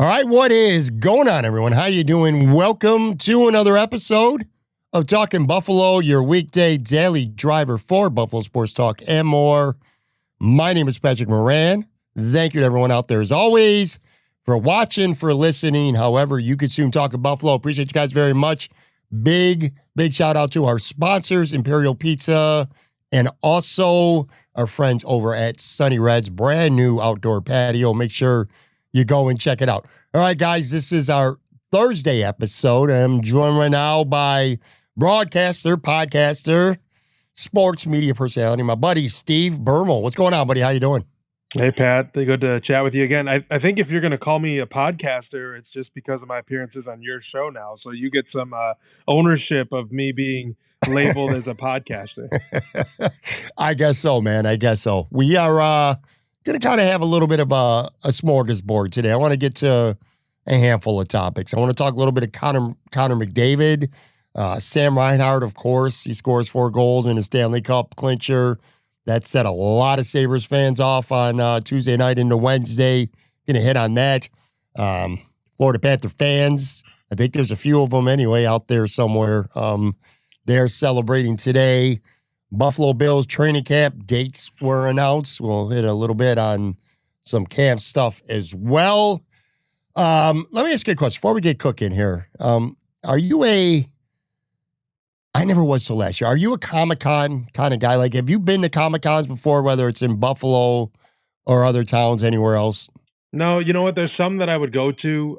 All right, what is going on, everyone? How you doing? Welcome to another episode of Talking Buffalo, your weekday daily driver for Buffalo Sports Talk and more. My name is Patrick Moran. Thank you to everyone out there, as always, for watching, for listening, however you consume Talking Buffalo. Appreciate you guys very much. Big shout out to our sponsors, Imperial Pizza, and also our friends over at Sunny Red's brand new outdoor patio. Make sure you go and check it out. All right, guys, this is our Thursday episode. I'm joined right now by broadcaster, podcaster, sports media personality, my buddy Steve Bermel. What's going on, buddy? How you doing? Hey, Pat. Good to chat with you again. I think if you're going to call me a podcaster, it's just because of my appearances on your show now. So you get some ownership of me being labeled as a podcaster. I guess so, man. I guess so. We are going to kind of have a little bit of a smorgasbord today. I want to get to a handful of topics. I want to talk a little bit of Connor McDavid, Sam Reinhart, of course. He scores 4 goals in a Stanley Cup clincher. That set a lot of Sabres fans off on Tuesday night into Wednesday. Going to hit on that. Florida Panther fans, I think there's a few of them anyway out there somewhere. They're celebrating today. Buffalo Bills training camp dates were announced. We'll hit a little bit on some camp stuff as well. Let me ask you a question before we get cooking here. Are you I never was till last year. Are you a Comic-Con kind of guy? Like, have you been to Comic-Cons before, whether it's in Buffalo or other towns anywhere else? No, you know what? There's some that I would go to.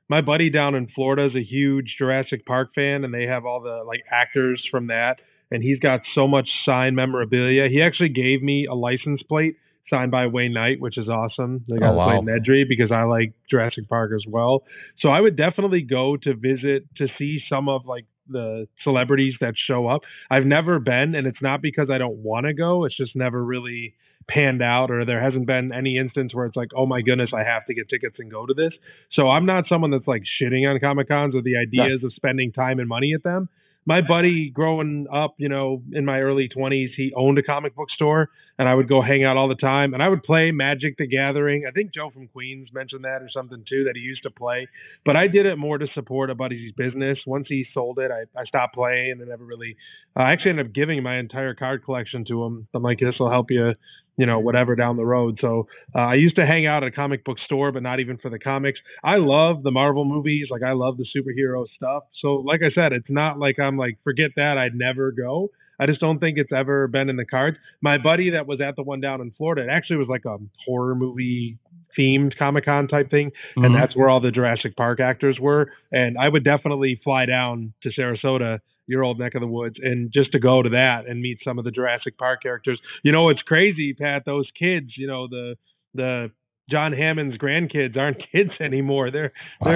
My buddy down in Florida is a huge Jurassic Park fan, and they have all the actors from that. And he's got so much signed memorabilia. He actually gave me a license plate signed by Reignites, which is awesome. They got to play Nedry because I like Jurassic Park as well. So I would definitely go to visit to see some of the celebrities that show up. I've never been, and it's not because I don't want to go. It's just never really panned out, or there hasn't been any instance where it's like, oh my goodness, I have to get tickets and go to this. So I'm not someone that's shitting on Comic-Cons or the ideas of spending time and money at them. My buddy growing up, in my early 20s, he owned a comic book store, and I would go hang out all the time, and I would play Magic the Gathering. I think Joe from Queens mentioned that or something too, that he used to play. But I did it more to support a buddy's business. Once he sold it, I stopped playing and never really I actually ended up giving my entire card collection to him. I'm like, this will help you, whatever down the road. So I used to hang out at a comic book store, but not even for the comics. I love the Marvel movies. I love the superhero stuff. So like I said, it's not like I'm forget that, I'd never go. I just don't think it's ever been in the cards. My buddy that was at the one down in Florida, it actually was a horror movie themed Comic-Con type thing. Mm-hmm. And that's where all the Jurassic Park actors were. And I would definitely fly down to Sarasota, your old neck of the woods, and just to go to that and meet some of the Jurassic Park characters. It's crazy, Pat, those kids, the John Hammond's grandkids aren't kids anymore. They're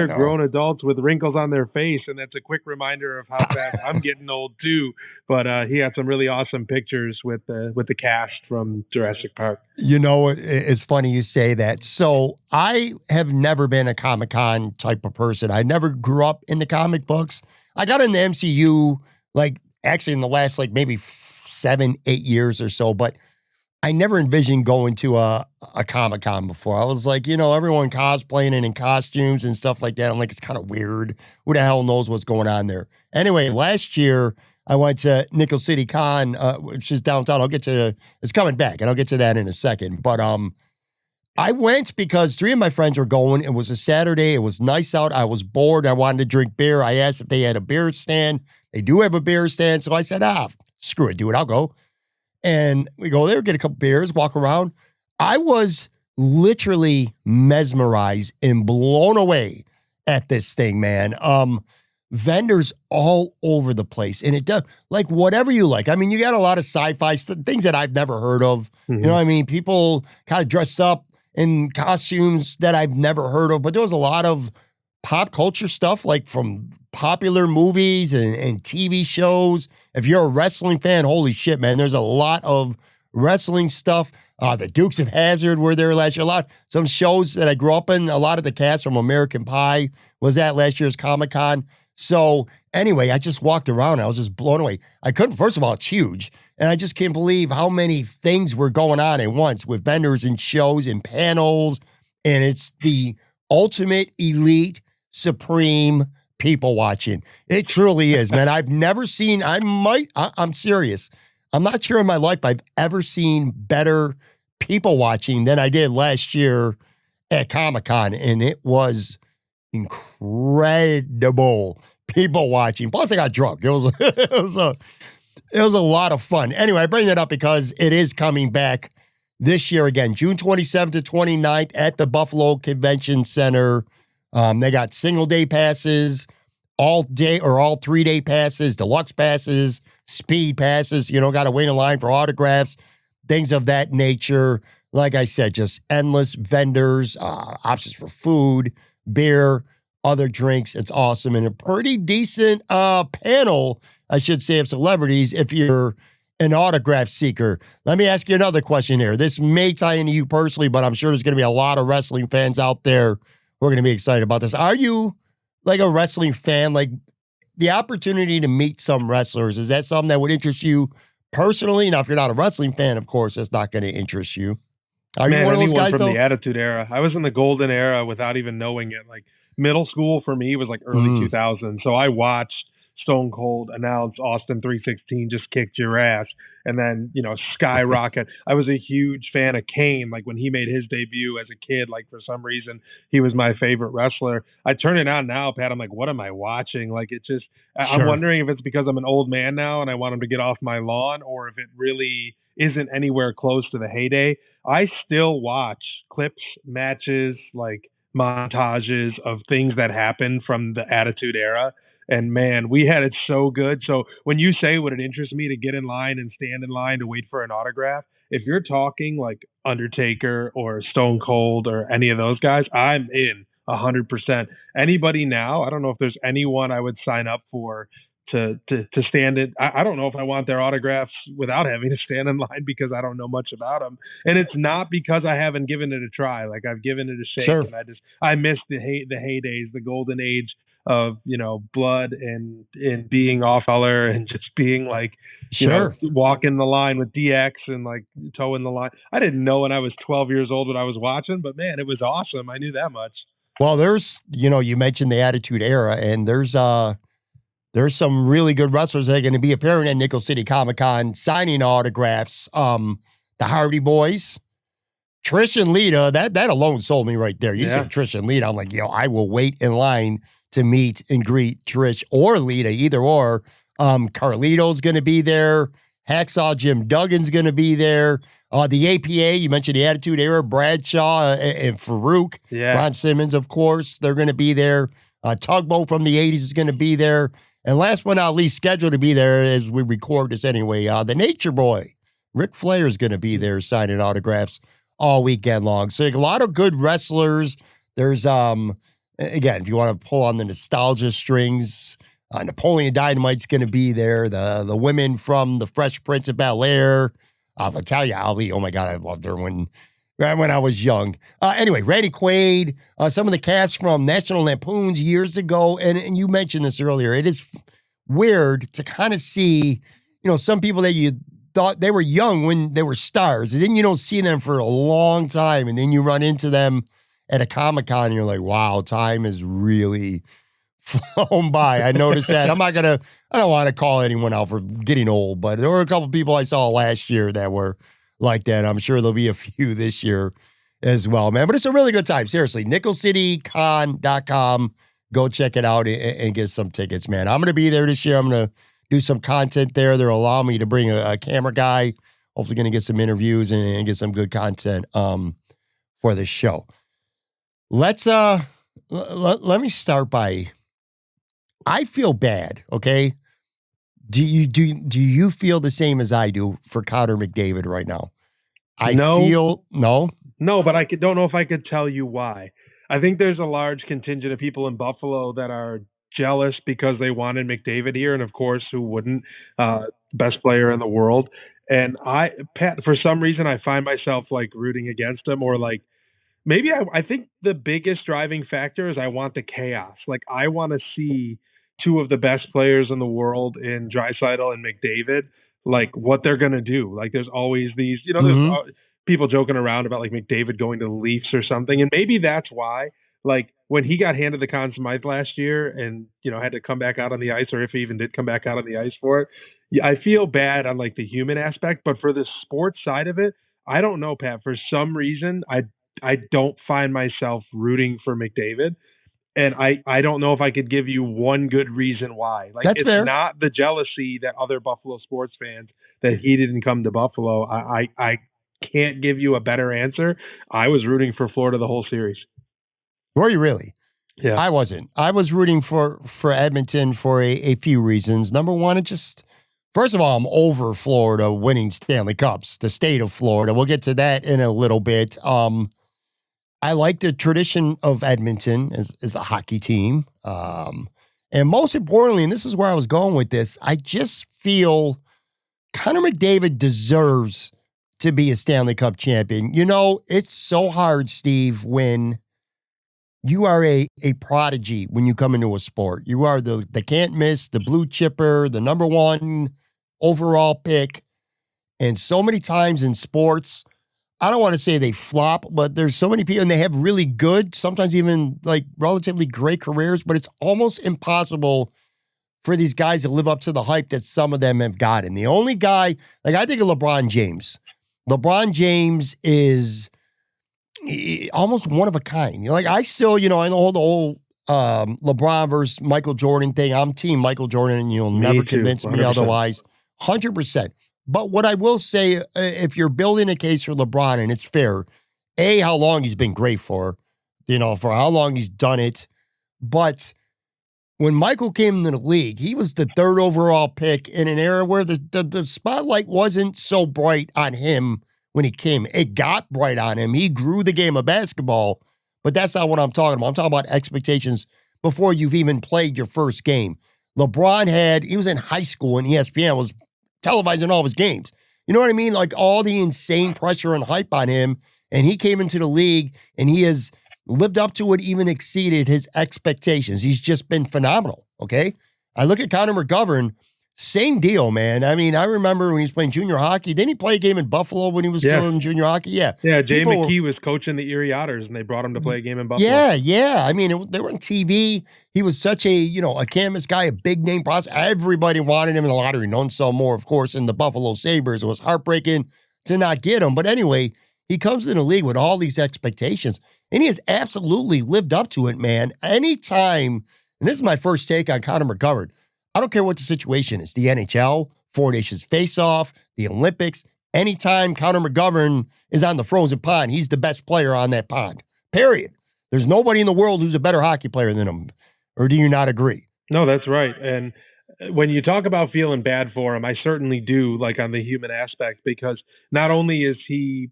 grown adults with wrinkles on their face, and that's a quick reminder of how fast I'm getting old too. But he had some really awesome pictures with the cast from Jurassic Park. It's funny you say that. So I have never been a Comic-Con type of person. I never grew up in the comic books. I got in the MCU actually in the last maybe 7-8 years or so, but I never envisioned going to a Comic-Con before. I was everyone cosplaying and in costumes and stuff like that. I'm it's kind of weird. Who the hell knows what's going on there? Anyway, last year I went to Nickel City Con, which is downtown. It's coming back, and I'll get to that in a second. But I went because 3 of my friends were going. It was a Saturday. It was nice out. I was bored. I wanted to drink beer. I asked if they had a beer stand. They do have a beer stand. So I said, screw it, dude. I'll go. And we go there, get a couple beers, walk around. I was literally mesmerized and blown away at this thing, man. Vendors all over the place. And it does, whatever you like. I mean, you got a lot of sci-fi things that I've never heard of. Mm-hmm. You know what I mean? People kind of dressed up in costumes that I've never heard of. But there was a lot of pop culture stuff, from popular movies and TV shows. If you're a wrestling fan, holy shit, man, there's a lot of wrestling stuff. The Dukes of Hazzard were there last year. Some shows that I grew up in, a lot of the cast from American Pie was at last year's Comic-Con. So anyway, I just walked around and I was just blown away. First of all, it's huge. And I just can't believe how many things were going on at once with vendors and shows and panels. And it's the ultimate, elite, supreme people watching. It truly is, man. I've never seen, I'm serious. I'm not sure in my life I've ever seen better people watching than I did last year at Comic-Con, and it was incredible people watching. Plus, I got drunk. It was it was a lot of fun. Anyway, I bring that up because it is coming back this year again, June 27th to 29th at the Buffalo Convention Center. They got single day passes, all day or all 3-day passes, deluxe passes, speed passes. You know, got to wait in line for autographs, things of that nature. Like I said, just endless vendors, options for food, beer, other drinks. It's awesome. And a pretty decent panel, I should say, of celebrities if you're an autograph seeker. Let me ask you another question here. This may tie into you personally, but I'm sure there's going to be a lot of wrestling fans out there who are going to be excited about this. Are you like a wrestling fan? Like the opportunity to meet some wrestlers, is that something that would interest you personally? Now, if you're not a wrestling fan, of course, that's not going to interest you. Are you one of those guys, from though? the Attitude Era. I was in the golden era without even knowing it. Like middle school for me was like early 2000s. So I watched Stone Cold announce Austin 316 just kicked your ass, and then, you know, skyrocket. I was a huge fan of Kane. Like when he made his debut as a kid, like for some reason he was my favorite wrestler. I turn it on now, Pat. I'm like, what am I watching? Like it just, I'm wondering if it's because I'm an old man now and I want him to get off my lawn, or if it really isn't anywhere close to the heyday. I still watch clips, matches, like montages of things that happened from the Attitude Era. And man, we had it so good. So when you say, would it interest me to get in line and stand in line to wait for an autograph? If you're talking like Undertaker or Stone Cold or any of those guys, I'm in 100%. Anybody now, I don't know if there's anyone I would sign up for to stand it. I don't know if I want their autographs without having to stand in line, because I don't know much about them. And it's not because I haven't given it a try. Like I've given it a shake, and I miss the heydays, the golden age of, you know, blood and being off color and just being like, you know, walking the line with DX and like toeing the line. I didn't know when I was 12 years old what I was watching, but man, it was awesome. I knew that much. Well, there's, you know, you mentioned the Attitude Era, and there's some really good wrestlers that are going to be appearing at Nickel City Comic-Con signing autographs. The Hardy Boys, Trish and Lita, that alone sold me right there. You said Trish and Lita, I'm like, yo, I will wait in line to meet and greet Trish or Lita, either or. Carlito's going to be there. Hacksaw Jim Duggan's going to be there. The APA, you mentioned the Attitude Era, Bradshaw and Farouk. Ron Simmons, of course, they're going to be there. Tugboat from the 80s is going to be there. And last but not least, scheduled to be there as we record this anyway, the Nature Boy, Ric Flair, is going to be there signing autographs all weekend long. So a lot of good wrestlers. There's, again, if you want to pull on the nostalgia strings, Napoleon Dynamite's going to be there. The women from the Fresh Prince of Bel-Air, Natalia Ali. Oh my God, I loved her when I was young. Anyway, Randy Quaid, some of the cast from National Lampoon's years ago, and you mentioned this earlier. It is weird to kind of see, you know, some people that you thought they were young when they were stars, and then you don't see them for a long time, and then you run into them at a Comic-Con, and you're like, wow, time is really flown by. I noticed that. I don't want to call anyone out for getting old, but there were a couple people I saw last year that were like that. I'm sure there'll be a few this year as well, man. But it's a really good time. Seriously, nickelcitycon.com. Go check it out and get some tickets, man. I'm going to be there this year. I'm going to do some content there. They'll allow me to bring a camera guy. Hopefully going to get some interviews and get some good content for the show. Let me start by, I feel bad, okay? Do you feel the same as I do for Connor McDavid right now? No, but I don't know if I could tell you why. I think there's a large contingent of people in Buffalo that are jealous because they wanted McDavid here, and of course, who wouldn't? Best player in the world. And Pat, for some reason, I find myself like rooting against him, or like maybe I think the biggest driving factor is I want the chaos. Like I want to see two of the best players in the world in Draisaitl and McDavid, like what they're going to do. Like there's always these, you know, there's people joking around about like McDavid going to the Leafs or something. And maybe that's why, Like when he got handed the Conn Smythe last year and, had to come back out on the ice, or if he even did come back out on the ice for it, yeah, I feel bad on like the human aspect, but for the sports side of it, I don't know, Pat. For some reason, I don't find myself rooting for McDavid. And I don't know if I could give you one good reason why. Like, That's it's fair. not the jealousy that other Buffalo sports fans that he didn't come to Buffalo. I can't give you a better answer. I was rooting for Florida the whole series. Were you really? Yeah. I wasn't. I was rooting for Edmonton for a few reasons. Number one, first of all, I'm over Florida winning Stanley Cups, the state of Florida. We'll get to that in a little bit. I like the tradition of Edmonton as a hockey team. And most importantly, and this is where I was going with this, I just feel Connor McDavid deserves to be a Stanley Cup champion. It's so hard, Steve, when you are a prodigy when you come into a sport. You are the can't miss, the blue chipper, the number one overall pick. And so many times in sports, I don't want to say they flop, but there's so many people and they have really good, sometimes even like relatively great careers, but it's almost impossible for these guys to live up to the hype that some of them have gotten. The only guy, like I think of LeBron James. LeBron James is almost one of a kind. Like I still, I know the whole LeBron versus Michael Jordan thing. I'm team Michael Jordan and you'll never convince me 100%. otherwise. 100%. But what I will say, if you're building a case for LeBron, and it's fair, how long he's been great for how long he's done it. But when Michael came into the league, he was the third overall pick in an era where the spotlight wasn't so bright on him when he came. It got bright on him. He grew the game of basketball, but that's not what I'm talking about. I'm talking about expectations before you've even played your first game. LeBron he was in high school and ESPN was televising all of his games. You know what I mean? Like all the insane pressure and hype on him. And he came into the league and he has lived up to it, even exceeded his expectations. He's just been phenomenal. Okay. I look at Connor McGovern, same deal, man. I mean, I remember when he was playing junior hockey. Didn't he play a game in Buffalo when he was still in junior hockey? Yeah. Yeah. Jay McKee was coaching the Erie Otters and they brought him to play a game in Buffalo. Yeah. I mean, they were on TV. He was such a canvas guy, a big name prospect. Everybody wanted him in the lottery. None so more, of course, in the Buffalo Sabres. It was heartbreaking to not get him. But anyway, he comes in the league with all these expectations and he has absolutely lived up to it, man. Anytime, and this is my first take on Connor McGovern, I don't care what the situation is, the NHL, Four Nations face-off, the Olympics, anytime Connor McGovern is on the frozen pond, he's the best player on that pond, period. There's nobody in the world who's a better hockey player than him. Or do you not agree? No, that's right. And when you talk about feeling bad for him, I certainly do, like on the human aspect, because not only is he,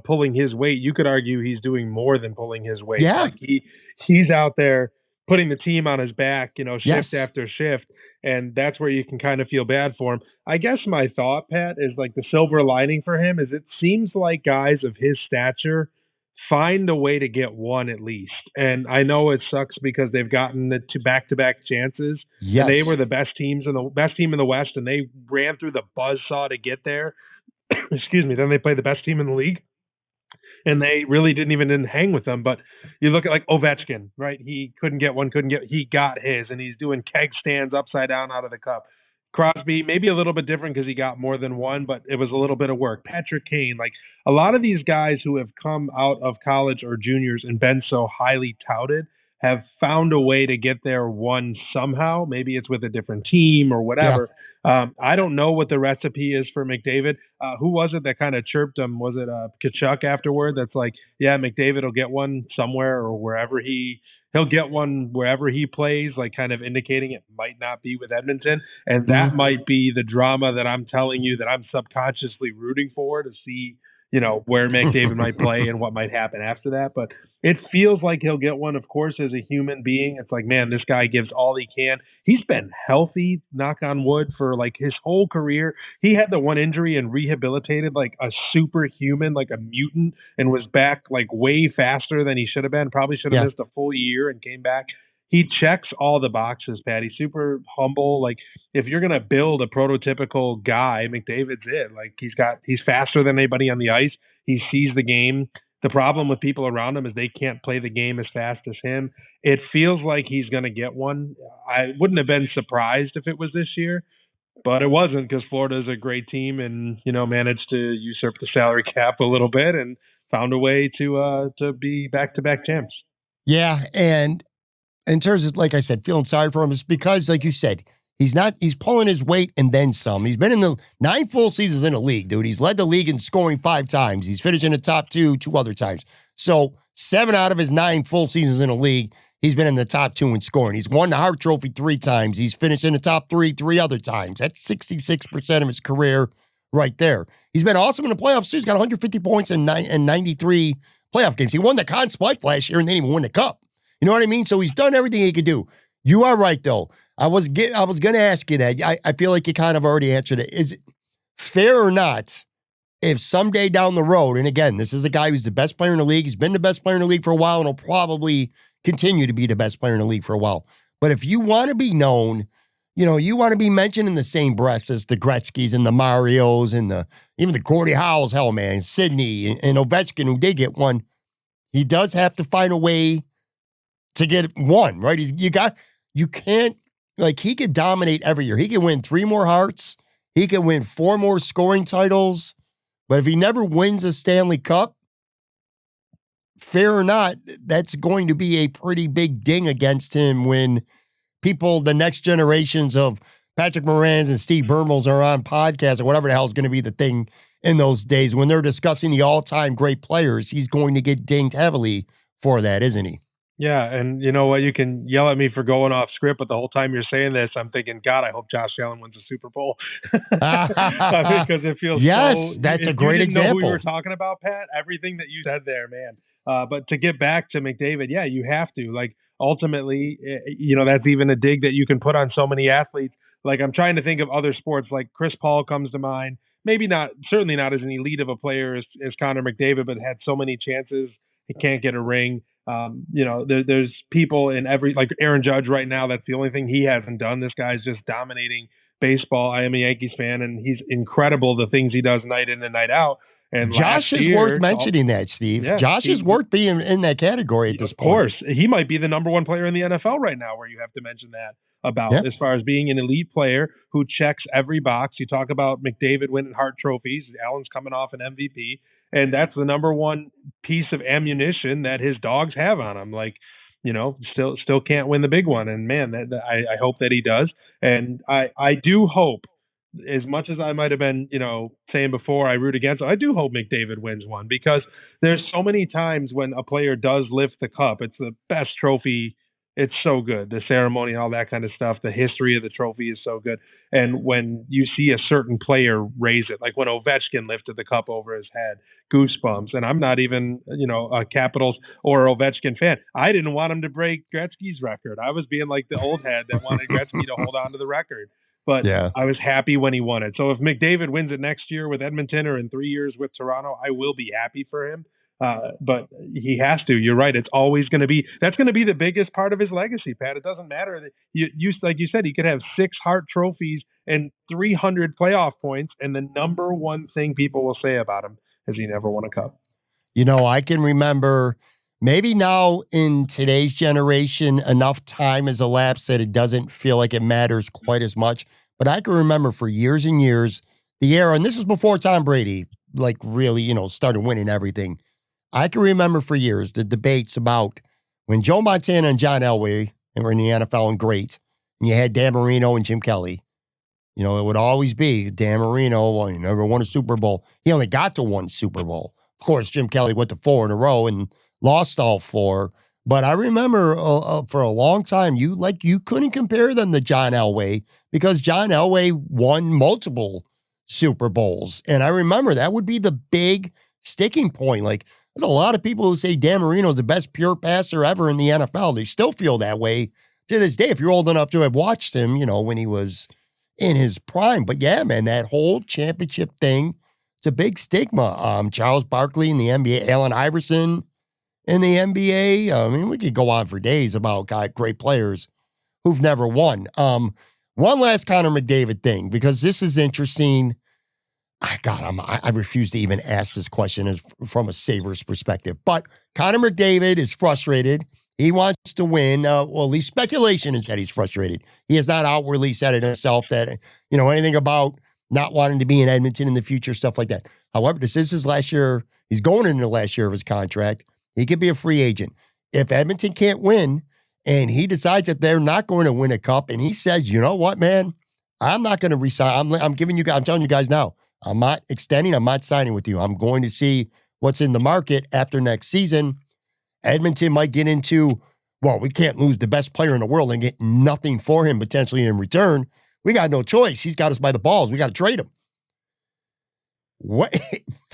pulling his weight, you could argue he's doing more than pulling his weight. Yeah. Like he's out there putting the team on his back, shift after shift. And that's where you can kind of feel bad for him. I guess my thought, Pat, is like the silver lining for him is it seems like guys of his stature find a way to get one at least. And I know it sucks because they've gotten the two back-to-back chances. Yes. And they were the best team in the West, and they ran through the buzzsaw to get there. Excuse me. Then they played the best team in the league. And they really didn't hang with them. But you look at like Ovechkin, right? He he got his, and he's doing keg stands upside down out of the cup. Crosby, maybe a little bit different because he got more than one, but it was a little bit of work. Patrick Kane, like a lot of these guys who have come out of college or juniors and been so highly touted have found a way to get there one somehow. Maybe it's with a different team or whatever. Yeah. I don't know what the recipe is for McDavid. Who was it that kind of chirped him? Was it Kachuk afterward? That's like, yeah, McDavid will get one somewhere or wherever he'll get one wherever he plays, like kind of indicating it might not be with Edmonton. And that might be the drama that I'm telling you that I'm subconsciously rooting for to see, where McDavid might play and what might happen after that. But it feels like he'll get one, of course, as a human being. It's like, man, this guy gives all he can. He's been healthy, knock on wood, for like his whole career. He had the one injury and rehabilitated like a superhuman, like a mutant, and was back like way faster than he should have been. Probably should have missed a full year and came back. He checks all the boxes, Pat. He's super humble. Like if you're going to build a prototypical guy, McDavid's it. Like he's faster than anybody on the ice. He sees the game. The problem with people around him is they can't play the game as fast as him. It feels like he's going to get one. I wouldn't have been surprised if it was this year, but it wasn't because Florida is a great team and, managed to usurp the salary cap a little bit and found a way to be back-to-back champs. Yeah, and in terms of, like I said, feeling sorry for him is because, like you said, he's pulling his weight and then some. He's been in the 9 full seasons in the league, dude. He's led the league in scoring 5 times. He's finished in the top 2 other times. So 7 out of his 9 full seasons in the league, he's been in the top 2 in scoring. He's won the Hart Trophy 3 times. He's finished in the top 3 other times. That's 66% of his career right there. He's been awesome in the playoffs, too. He's got 150 points in 93 playoff games. He won the Conn Smythe last year and didn't even win the Cup. You know what I mean? So he's done everything he could do. You are right, though. I was going to ask you that. I feel like you kind of already answered it. Is it fair or not if someday down the road, and again, this is a guy who's the best player in the league. He's been the best player in the league for a while and will probably continue to be the best player in the league for a while. But if you want to be known, you want to be mentioned in the same breath as the Gretzkys and the Marios and even the Gordie Howells, hell man, Sidney and Ovechkin, who did get one, he does have to find a way to get one, right? You can't, like, he could dominate every year. He can win 3 more Harts. He can win 4 more scoring titles. But if he never wins a Stanley Cup, fair or not, that's going to be a pretty big ding against him when people, the next generations of Patrick Morans and Steve Bermels are on podcasts or whatever the hell is going to be the thing in those days. When they're discussing the all-time great players, he's going to get dinged heavily for that, isn't he? Yeah, and you know what? You can yell at me for going off script, but the whole time you're saying this, I'm thinking, God, I hope Josh Allen wins a Super Bowl. Because it feels that's a great example. Know who we were talking about, Pat? Everything that you said there, man. But to get back to McDavid, yeah, you have to. Like, ultimately, that's even a dig that you can put on so many athletes. Like, I'm trying to think of other sports. Like, Chris Paul comes to mind. Maybe not, certainly not as an elite of a player as Connor McDavid, but had so many chances. He can't get a ring. There's people in like Aaron Judge right now. That's the only thing he hasn't done. This guy's just dominating baseball. I am a Yankees fan, and he's incredible. The things he does night in and night out. And Josh is worth mentioning that, Steve. Yeah, Josh is worth being in that category at this point. Of course, he might be the number 1 player in the NFL right now, where you have to mention that about as far as being an elite player who checks every box. You talk about McDavid winning Hart trophies. Allen's coming off an MVP. And that's the number 1 piece of ammunition that his dogs have on him. Like, still can't win the big one. And man, I hope that he does. And I do hope, as much as I might have been, saying before I root against him, I do hope McDavid wins one, because there's so many times when a player does lift the cup. It's the best trophy. It's so good. The ceremony, all that kind of stuff. The history of the trophy is so good. And when you see a certain player raise it, like when Ovechkin lifted the cup over his head, goosebumps. And I'm not even, a Capitals or Ovechkin fan. I didn't want him to break Gretzky's record. I was being like the old head that wanted Gretzky to hold on to the record. But yeah, I was happy when he won it. So if McDavid wins it next year with Edmonton or in 3 years with Toronto, I will be happy for him. But he has to. You're right. It's always going to be. That's going to be the biggest part of his legacy, Pat. It doesn't matter that you like you said, he could have 6 Hart trophies and 300 playoff points, and the number 1 thing people will say about him is he never won a cup. I can remember. Maybe now in today's generation, enough time has elapsed that it doesn't feel like it matters quite as much. But I can remember for years and years the era, and this is before Tom Brady, like really, started winning everything. I can remember for years the debates about when Joe Montana and John Elway were in the NFL and great, and you had Dan Marino and Jim Kelly. It would always be Dan Marino, well, he never won a Super Bowl. He only got to 1 Super Bowl. Of course, Jim Kelly went to 4 in a row and lost all 4. But I remember for a long time, you couldn't compare them to John Elway because John Elway won multiple Super Bowls. And I remember that would be the big sticking point. Like, there's a lot of people who say Dan Marino is the best pure passer ever in the NFL. They still feel that way to this day, if you're old enough to have watched him, when he was in his prime. But yeah, man, that whole championship thing, it's a big stigma. Charles Barkley in the NBA, Allen Iverson in the NBA. I mean, we could go on for days about great players who've never won. One last Connor McDavid thing, because this is interesting. I refuse to even ask this question from a Sabres perspective. But Connor McDavid is frustrated. He wants to win. Well, at least speculation is that he's frustrated. He has not outwardly said it himself that, anything about not wanting to be in Edmonton in the future, stuff like that. However, this is his last year. He's going into the last year of his contract. He could be a free agent. If Edmonton can't win and he decides that they're not going to win a cup and he says, you know what, man, I'm not going to resign. I'm telling you guys now, I'm not extending. I'm not signing with you. I'm going to see what's in the market after next season. Edmonton might get into, well, we can't lose the best player in the world and get nothing for him potentially in return. We got no choice. He's got us by the balls. We got to trade him. What?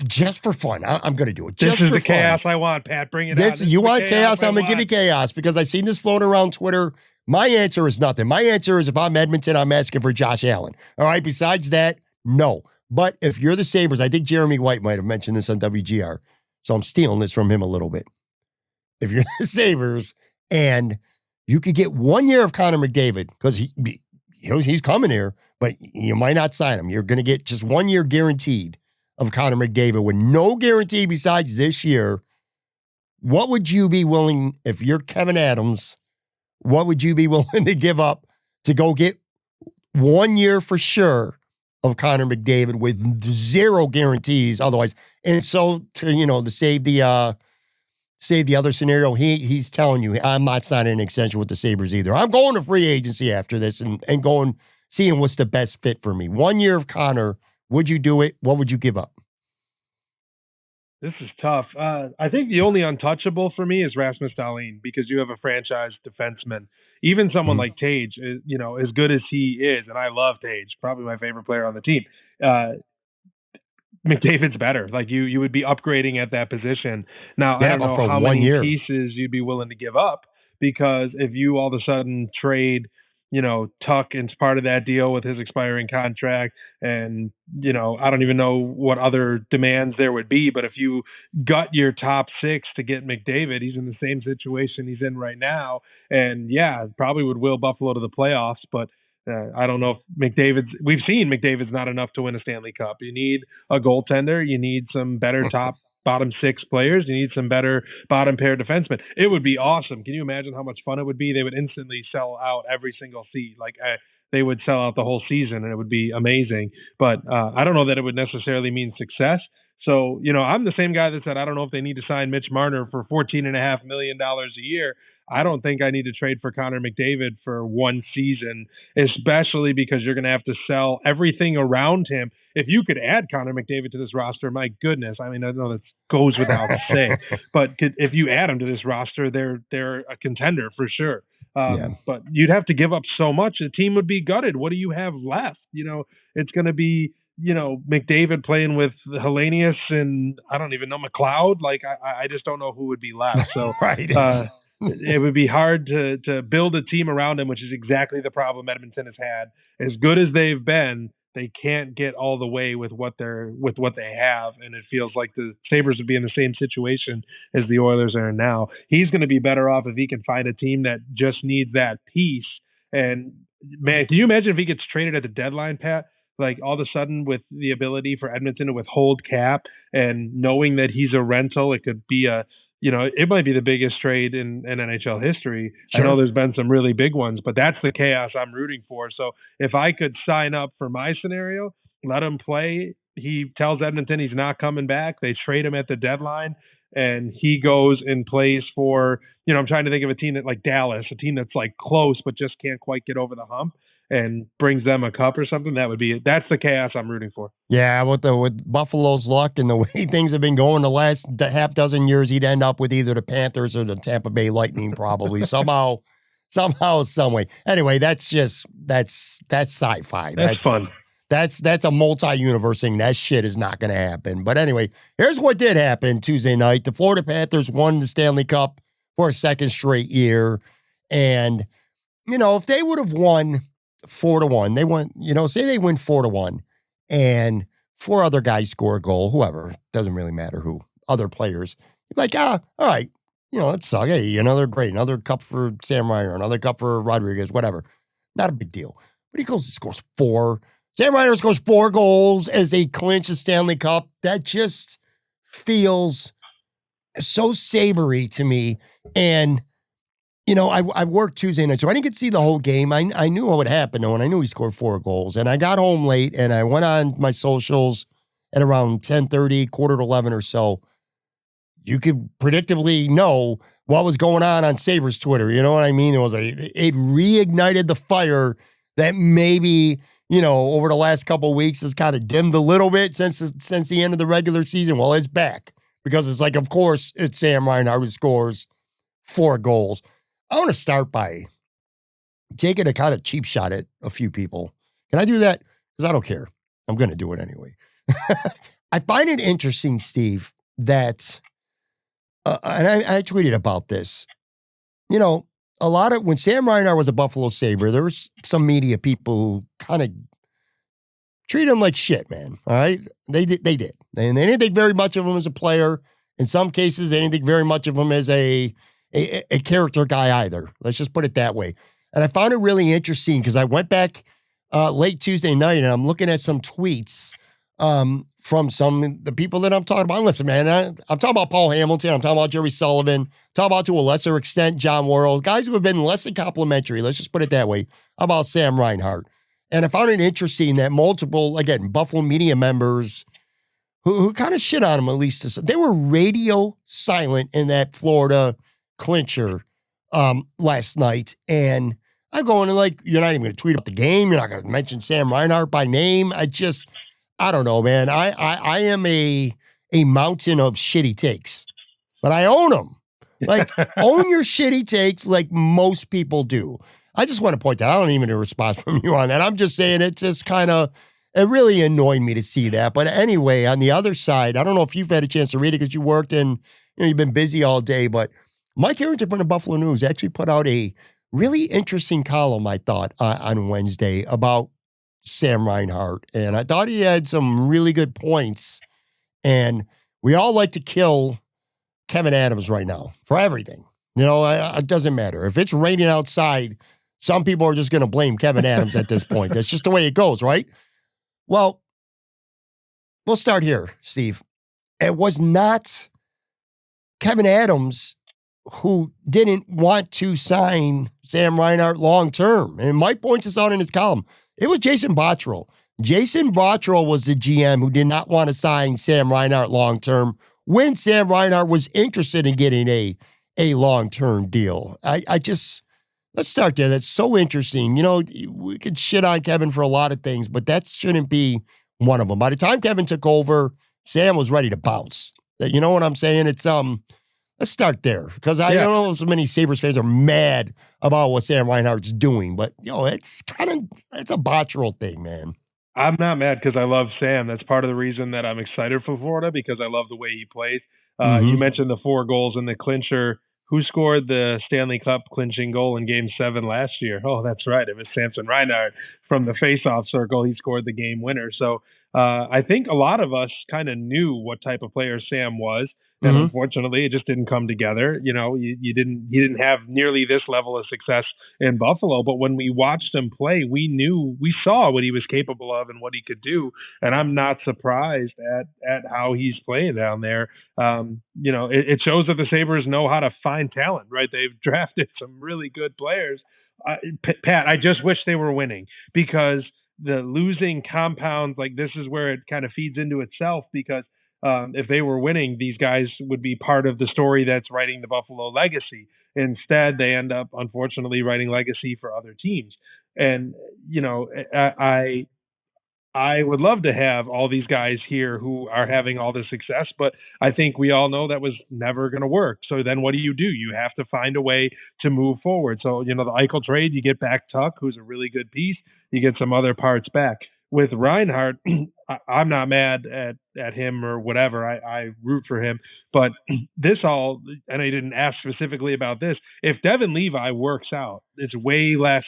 Just for fun. I'm going to do it. Just this is for the fun. Chaos I want, Pat. Bring it on. You want chaos? I'm going to give you chaos because I've seen this floating around Twitter. My answer is nothing. My answer is if I'm Edmonton, I'm asking for Josh Allen. All right. Besides that, no. But if you're the Sabres, I think Jeremy White might have mentioned this on WGR. So I'm stealing this from him a little bit. If you're the Sabres and you could get 1 year of Connor McDavid, because he's coming here, but you might not sign him. You're going to get just 1 year guaranteed of Connor McDavid with no guarantee besides this year. What would you be willing, if you're Kevin Adams, what would you be willing to give up to go get 1 year for sure of Connor McDavid with zero guarantees otherwise? And so to save the other scenario, he's telling you, I'm not signing an extension with the Sabres either. I'm going to free agency after this and seeing what's the best fit for me. 1 year of Connor, would you do it? What would you give up? This is tough. I think the only untouchable for me is Rasmus Dahlin because you have a franchise defenseman. Even someone like Tage, as good as he is, and I love Tage, probably my favorite player on the team. McDavid's better. Like you would be upgrading at that position. Now, I don't know how many pieces you'd be willing to give up because if you all of a sudden trade, Tuck as part of that deal with his expiring contract, and I don't even know what other demands there would be. But if you gut your top six to get McDavid, he's in the same situation he's in right now, and probably would will Buffalo to the playoffs, but. I don't know if we've seen McDavid's not enough to win a Stanley Cup. You need a goaltender. You need some better bottom six players. You need some better bottom pair defensemen. It would be awesome. Can you imagine how much fun it would be? They would instantly sell out every single seat. They would sell out the whole season and it would be amazing. But I don't know that it would necessarily mean success. So, I'm the same guy that said, I don't know if they need to sign Mitch Marner for $14.5 million a year. I don't think I need to trade for Connor McDavid for one season, especially because you're going to have to sell everything around him. If you could add Connor McDavid to this roster, my goodness. I mean, I know that goes without saying, but if you add him to this roster, they're a contender for sure. But you'd have to give up so much. The team would be gutted. What do you have left? It's going to be, McDavid playing with Hellenius and I don't even know McLeod. I just don't know who would be left. So, right. It would be hard to build a team around him, which is exactly the problem Edmonton has had. As good as they've been, they can't get all the way with what they have, and it feels like the Sabres would be in the same situation as the Oilers are now. He's going to be better off if he can find a team that just needs that piece. And man, can you imagine if he gets traded at the deadline, Pat? Like all of a sudden with the ability for Edmonton to withhold cap and knowing that he's a rental, it could be it might be the biggest trade in NHL history. Sure. I know there's been some really big ones, but that's the chaos I'm rooting for. So if I could sign up for my scenario, let him play. He tells Edmonton he's not coming back. They trade him at the deadline, and he goes and plays for, I'm trying to think of a team like Dallas, a team that's like close but just can't quite get over the hump, and brings them a cup or something. That's the chaos I'm rooting for. Yeah, with Buffalo's luck and the way things have been going the last half dozen years, he'd end up with either the Panthers or the Tampa Bay Lightning probably somehow, some way. Anyway, that's sci-fi. That's fun. That's a multi-universe thing. That shit is not going to happen. But anyway, here's what did happen Tuesday night. The Florida Panthers won the Stanley Cup for a second straight year. And, if they would have won 4-1, they won, say they win 4-1 and four other guys score a goal, whoever, doesn't really matter who, other players. You're like, all right, it sucks. Hey, another cup for Sam Reinhart, another cup for Rodriguez, whatever. Not a big deal. But he goes and scores 4. Sam Reinhart scores 4 goals as they clinch the Stanley Cup. That just feels so sabery to me. And, I worked Tuesday night, so I didn't get to see the whole game. I knew what would happen, though, and I knew he scored 4 goals. And I got home late, and I went on my socials at around 10:30, quarter to 11 or so. You could predictably know what was going on Sabres Twitter. You know what I mean? It reignited the fire that maybe, over the last couple of weeks has kind of dimmed a little bit since the end of the regular season. Well, it's back because it's like, of course, it's Sam Reinhart who scores 4 goals. I want to start by taking a kind of cheap shot at a few people. Can I do that? Because I don't care. I'm going to do it anyway. I find it interesting, Steve, that and I tweeted about this. A lot of when Sam Reinhart was a Buffalo Sabre, there was some media people who kind of treat him like shit, man. All right, they did, and they didn't think very much of him as a player. In some cases, they didn't think very much of him as a character guy either. Let's just put it that way. And I found it really interesting because I went back late Tuesday night and I'm looking at some tweets from the people that I'm talking about. Listen, man, I'm talking about Paul Hamilton. I'm talking about Jerry Sullivan. Talking about, to a lesser extent, John Worrell. Guys who have been less than complimentary, let's just put it that way, about Sam Reinhart. And I found it interesting that multiple, again, Buffalo media members who kind of shit on him, at least, they were radio silent in that Florida clincher last night. And I'm going like, you're not even going to tweet about the game. You're not going to mention Sam Reinhart by name. I don't know, man. I am a mountain of shitty takes, but I own them. Like, own your shitty takes like most people do. I just want to point that out. I don't even need a response from you on that. I'm just saying it really annoyed me to see that. But anyway, on the other side, I don't know if you've had a chance to read it because you worked and you've been busy all day, but Mike Harrington from the Buffalo News actually put out a really interesting column, I thought, on Wednesday about Sam Reinhart. And I thought he had some really good points. And we all like to kill Kevyn Adams right now for everything. It doesn't matter. If it's raining outside, some people are just going to blame Kevyn Adams at this point. That's just the way it goes, right? Well, we'll start here, Steve. It was not Kevyn Adams who didn't want to sign Sam Reinhart long-term. And Mike points this out in his column. It was Jason Botterill. Jason Botterill was the GM who did not want to sign Sam Reinhart long-term when Sam Reinhart was interested in getting a long-term deal. Let's start there. That's so interesting. We could shit on Kevyn for a lot of things, but that shouldn't be one of them. By the time Kevyn took over, Sam was ready to bounce. You know what I'm saying? Let's start there because I know so many Sabres fans are mad about what Sam Reinhart's doing, but it's a Botterill thing, man. I'm not mad because I love Sam. That's part of the reason that I'm excited for Florida because I love the way he plays. You mentioned the 4 goals in the clincher. Who scored the Stanley Cup clinching goal in Game 7 last year? Oh, that's right. It was Samson Reinhart from the face-off circle. He scored the game winner. So I think a lot of us kind of knew what type of player Sam was. And unfortunately, it just didn't come together. He didn't have nearly this level of success in Buffalo. But when we watched him play, we saw what he was capable of and what he could do. And I'm not surprised at how he's playing down there. It shows that the Sabres know how to find talent, right? They've drafted some really good players. Pat, I just wish they were winning because the losing compounds, like this is where it kind of feeds into itself because if they were winning, these guys would be part of the story that's writing the Buffalo legacy. Instead, they end up, unfortunately, writing legacy for other teams. And, I would love to have all these guys here who are having all this success, but I think we all know that was never going to work. So then what do? You have to find a way to move forward. So, the Eichel trade, you get back Tuck, who's a really good piece. You get some other parts back. With Reinhart, I'm not mad at him or whatever. I root for him. But and I didn't ask specifically about this. If Devin Levi works out, there's way less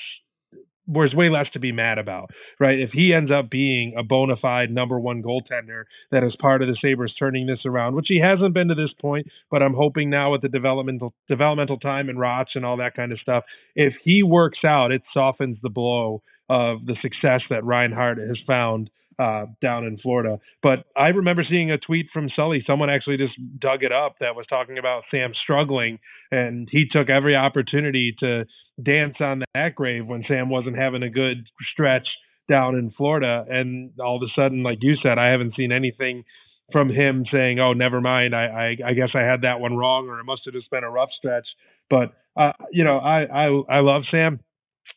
to be mad about, right? If he ends up being a bona fide number 1 goaltender that is part of the Sabres turning this around, which he hasn't been to this point, but I'm hoping now with the developmental time and Roch and all that kind of stuff, if he works out, it softens the blow of the success that Reinhart has found down in Florida. But I remember seeing a tweet from Sully. Someone actually just dug it up that was talking about Sam struggling, and he took every opportunity to dance on that grave when Sam wasn't having a good stretch down in Florida. And all of a sudden, like you said, I haven't seen anything from him saying, "Oh, never mind. I guess I had that one wrong, or it must have just been a rough stretch." But I love Sam.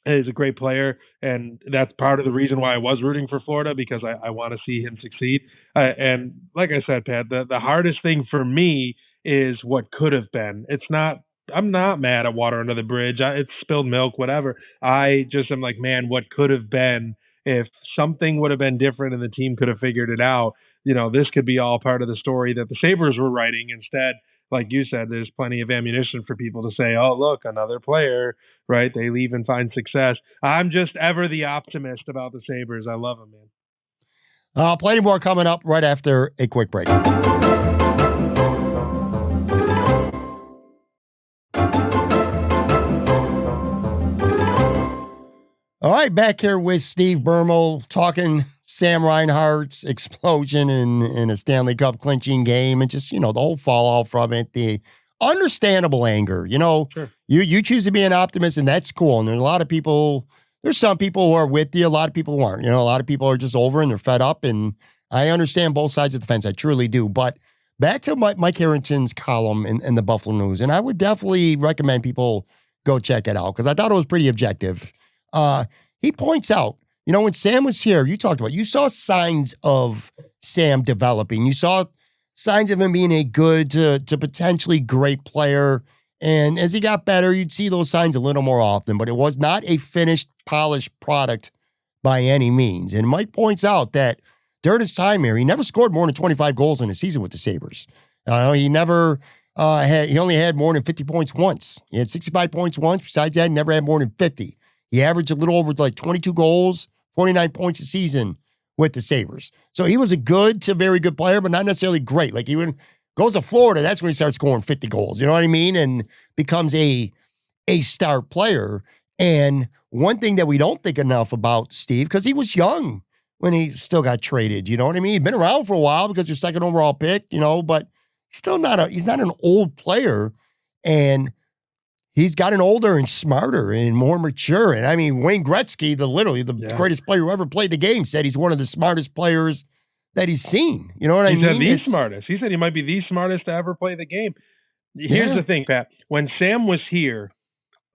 He's a great player, and that's part of the reason why I was rooting for Florida, because I want to see him succeed. And like I said, Pat, the hardest thing for me is what could have been. It's not. I'm not mad at water under the bridge. It's spilled milk, whatever. I just am like, man, what could have been if something would have been different and the team could have figured it out. This could be all part of the story that the Sabres were writing. Instead, like you said, there's plenty of ammunition for people to say, oh, look, another player, right? They leave and find success. I'm just ever the optimist about the Sabres. I love them, man. Plenty more coming up right after a quick break. All right, back here with Steve Bermel talking Sam Reinhart's explosion in a Stanley Cup clinching game and just, the whole fallout from it, the understandable anger. Sure. You choose to be an optimist, and that's cool. And there's a lot of people, there's some people who are with you, a lot of people who aren't. A lot of people are just over and they're fed up, and I understand both sides of the fence. I truly do. But back to Mike Harrington's column in the Buffalo News, and I would definitely recommend people go check it out because I thought it was pretty objective. He points out, when Sam was here, you saw signs of Sam developing. You saw signs of him being a good to potentially great player. And as he got better, you'd see those signs a little more often, but it was not a finished, polished product by any means. And Mike points out that during his time here, he never scored more than 25 goals in a season with the Sabres. He never he only had more than 50 points once. He had 65 points once. Besides that, he never had more than 50. He averaged a little over 22 goals, 49 points a season with the Sabres. So he was a good to very good player, but not necessarily great. Like he goes to Florida, that's when he starts scoring 50 goals. You know what I mean? And becomes a star player. And one thing that we don't think enough about Steve, because he was young when he still got traded. You know what I mean? He'd been around for a while because you're second overall pick, but he's not an old player. And he's gotten older and smarter and more mature. And I mean, Wayne Gretzky, the greatest player who ever played the game, said he's one of the smartest players that he's seen. You know what I mean? He said the smartest. He said he might be the smartest to ever play the game. Here's the thing, Pat. When Sam was here,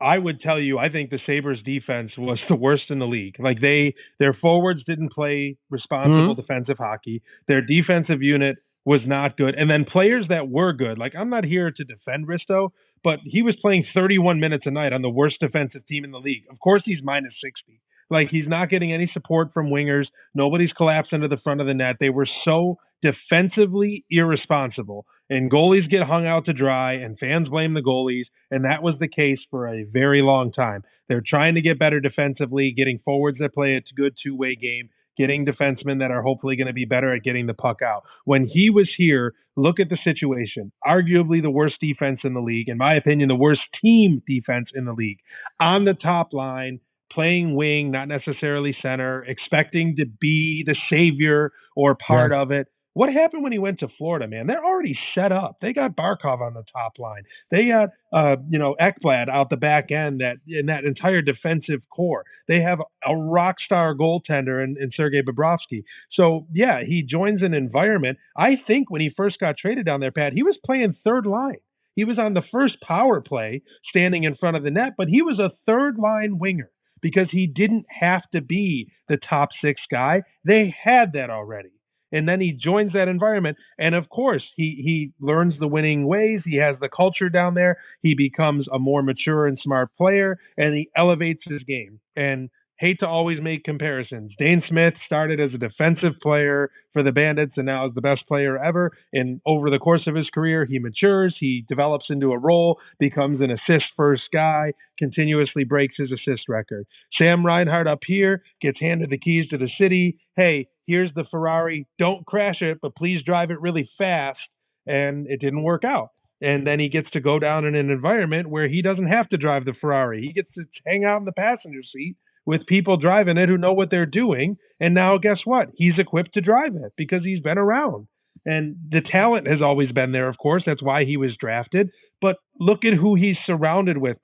I would tell you, I think the Sabres defense was the worst in the league. Like their forwards didn't play responsible defensive hockey. Their defensive unit was not good. And then players that were good, like I'm not here to defend Risto, but he was playing 31 minutes a night on the worst defensive team in the league. Of course, he's minus 60. Like he's not getting any support from wingers. Nobody's collapsed into the front of the net. They were so defensively irresponsible, and goalies get hung out to dry, and fans blame the goalies. And that was the case for a very long time. They're trying to get better defensively, getting forwards that play a good two-way game, getting defensemen that are hopefully going to be better at getting the puck out. When he was here, look at the situation. Arguably the worst defense in the league. In my opinion, the worst team defense in the league. On the top line, playing wing, not necessarily center, expecting to be the savior or part of it. What happened when he went to Florida, man? They're already set up. They got Barkov on the top line. They got, Ekblad out the back end in that entire defensive core. They have a rock star goaltender in Sergei Bobrovsky. So, yeah, he joins an environment. I think when he first got traded down there, Pat, he was playing third line. He was on the first power play standing in front of the net, but he was a third line winger because he didn't have to be the top six guy. They had that already. And then he joins that environment. And of course, he learns the winning ways. He has the culture down there. He becomes a more mature and smart player, and he elevates his game. And hate to always make comparisons. Dane Smith started as a defensive player for the Bandits and now is the best player ever. And over the course of his career, he matures, he develops into a role, becomes an assist-first guy, continuously breaks his assist record. Sam Reinhart up here gets handed the keys to the city. Hey, here's the Ferrari. Don't crash it, but please drive it really fast. And it didn't work out. And then he gets to go down in an environment where he doesn't have to drive the Ferrari. He gets to hang out in the passenger seat with people driving it who know what they're doing. And now guess what? He's equipped to drive it because he's been around. And the talent has always been there, of course. That's why he was drafted. But look at who he's surrounded with.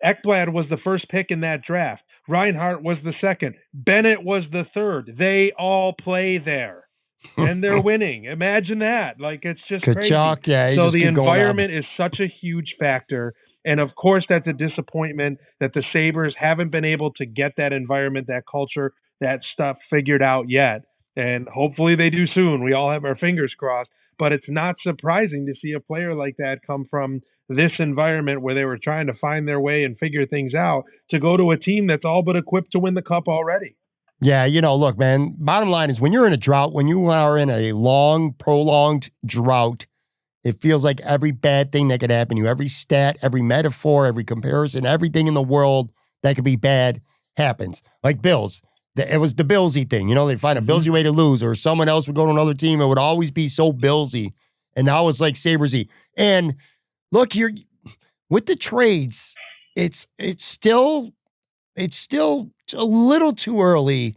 Ekblad was the first pick in that draft. Reinhart was the second. Bennett was the third. They all play there. And they're winning. Imagine that. Like, it's just Kachuk, crazy. yeah, So the environment is such a huge factor. And of course, that's a disappointment that the Sabres haven't been able to get that environment, that culture, that stuff figured out yet. And hopefully they do soon. We all have our fingers crossed. But it's not surprising to see a player like that come from this environment where they were trying to find their way and figure things out to go to a team that's all but equipped to win the cup already. Yeah, look, man, bottom line is when you're in a drought, when you are in a long, prolonged drought, it feels like every bad thing that could happen to you, every stat, every metaphor, every comparison, everything in the world that could be bad happens. Like Bills. It was the Billsy thing. They'd find a Billsy way to lose, or someone else would go to another team. It would always be so Billsy. And now it's like Sabresy. And look, here with the trades, it's still a little too early,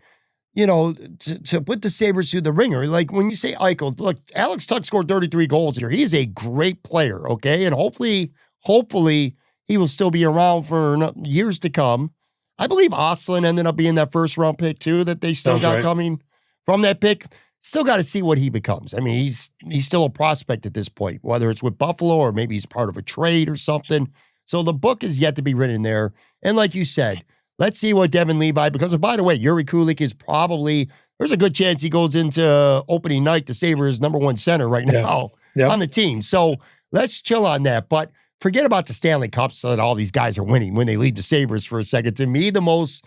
to put the Sabres through the ringer. Like when you say Eichel, look, Alex Tuch scored 33 goals here. He is a great player, okay? And hopefully he will still be around for years to come. I believe Oslin ended up being that first round pick too, that they still got coming from that pick. Still got to see what he becomes. I mean, he's still a prospect at this point, whether it's with Buffalo or maybe he's part of a trade or something. So the book is yet to be written there. And like you said, let's see what Devin Levi, because by the way, Yuri Kulik is probably, there's a good chance he goes into opening night, the Sabres' number one center right now on the team. So let's chill on that. But forget about the Stanley Cups that all these guys are winning when they leave the Sabres for a second. To me, the most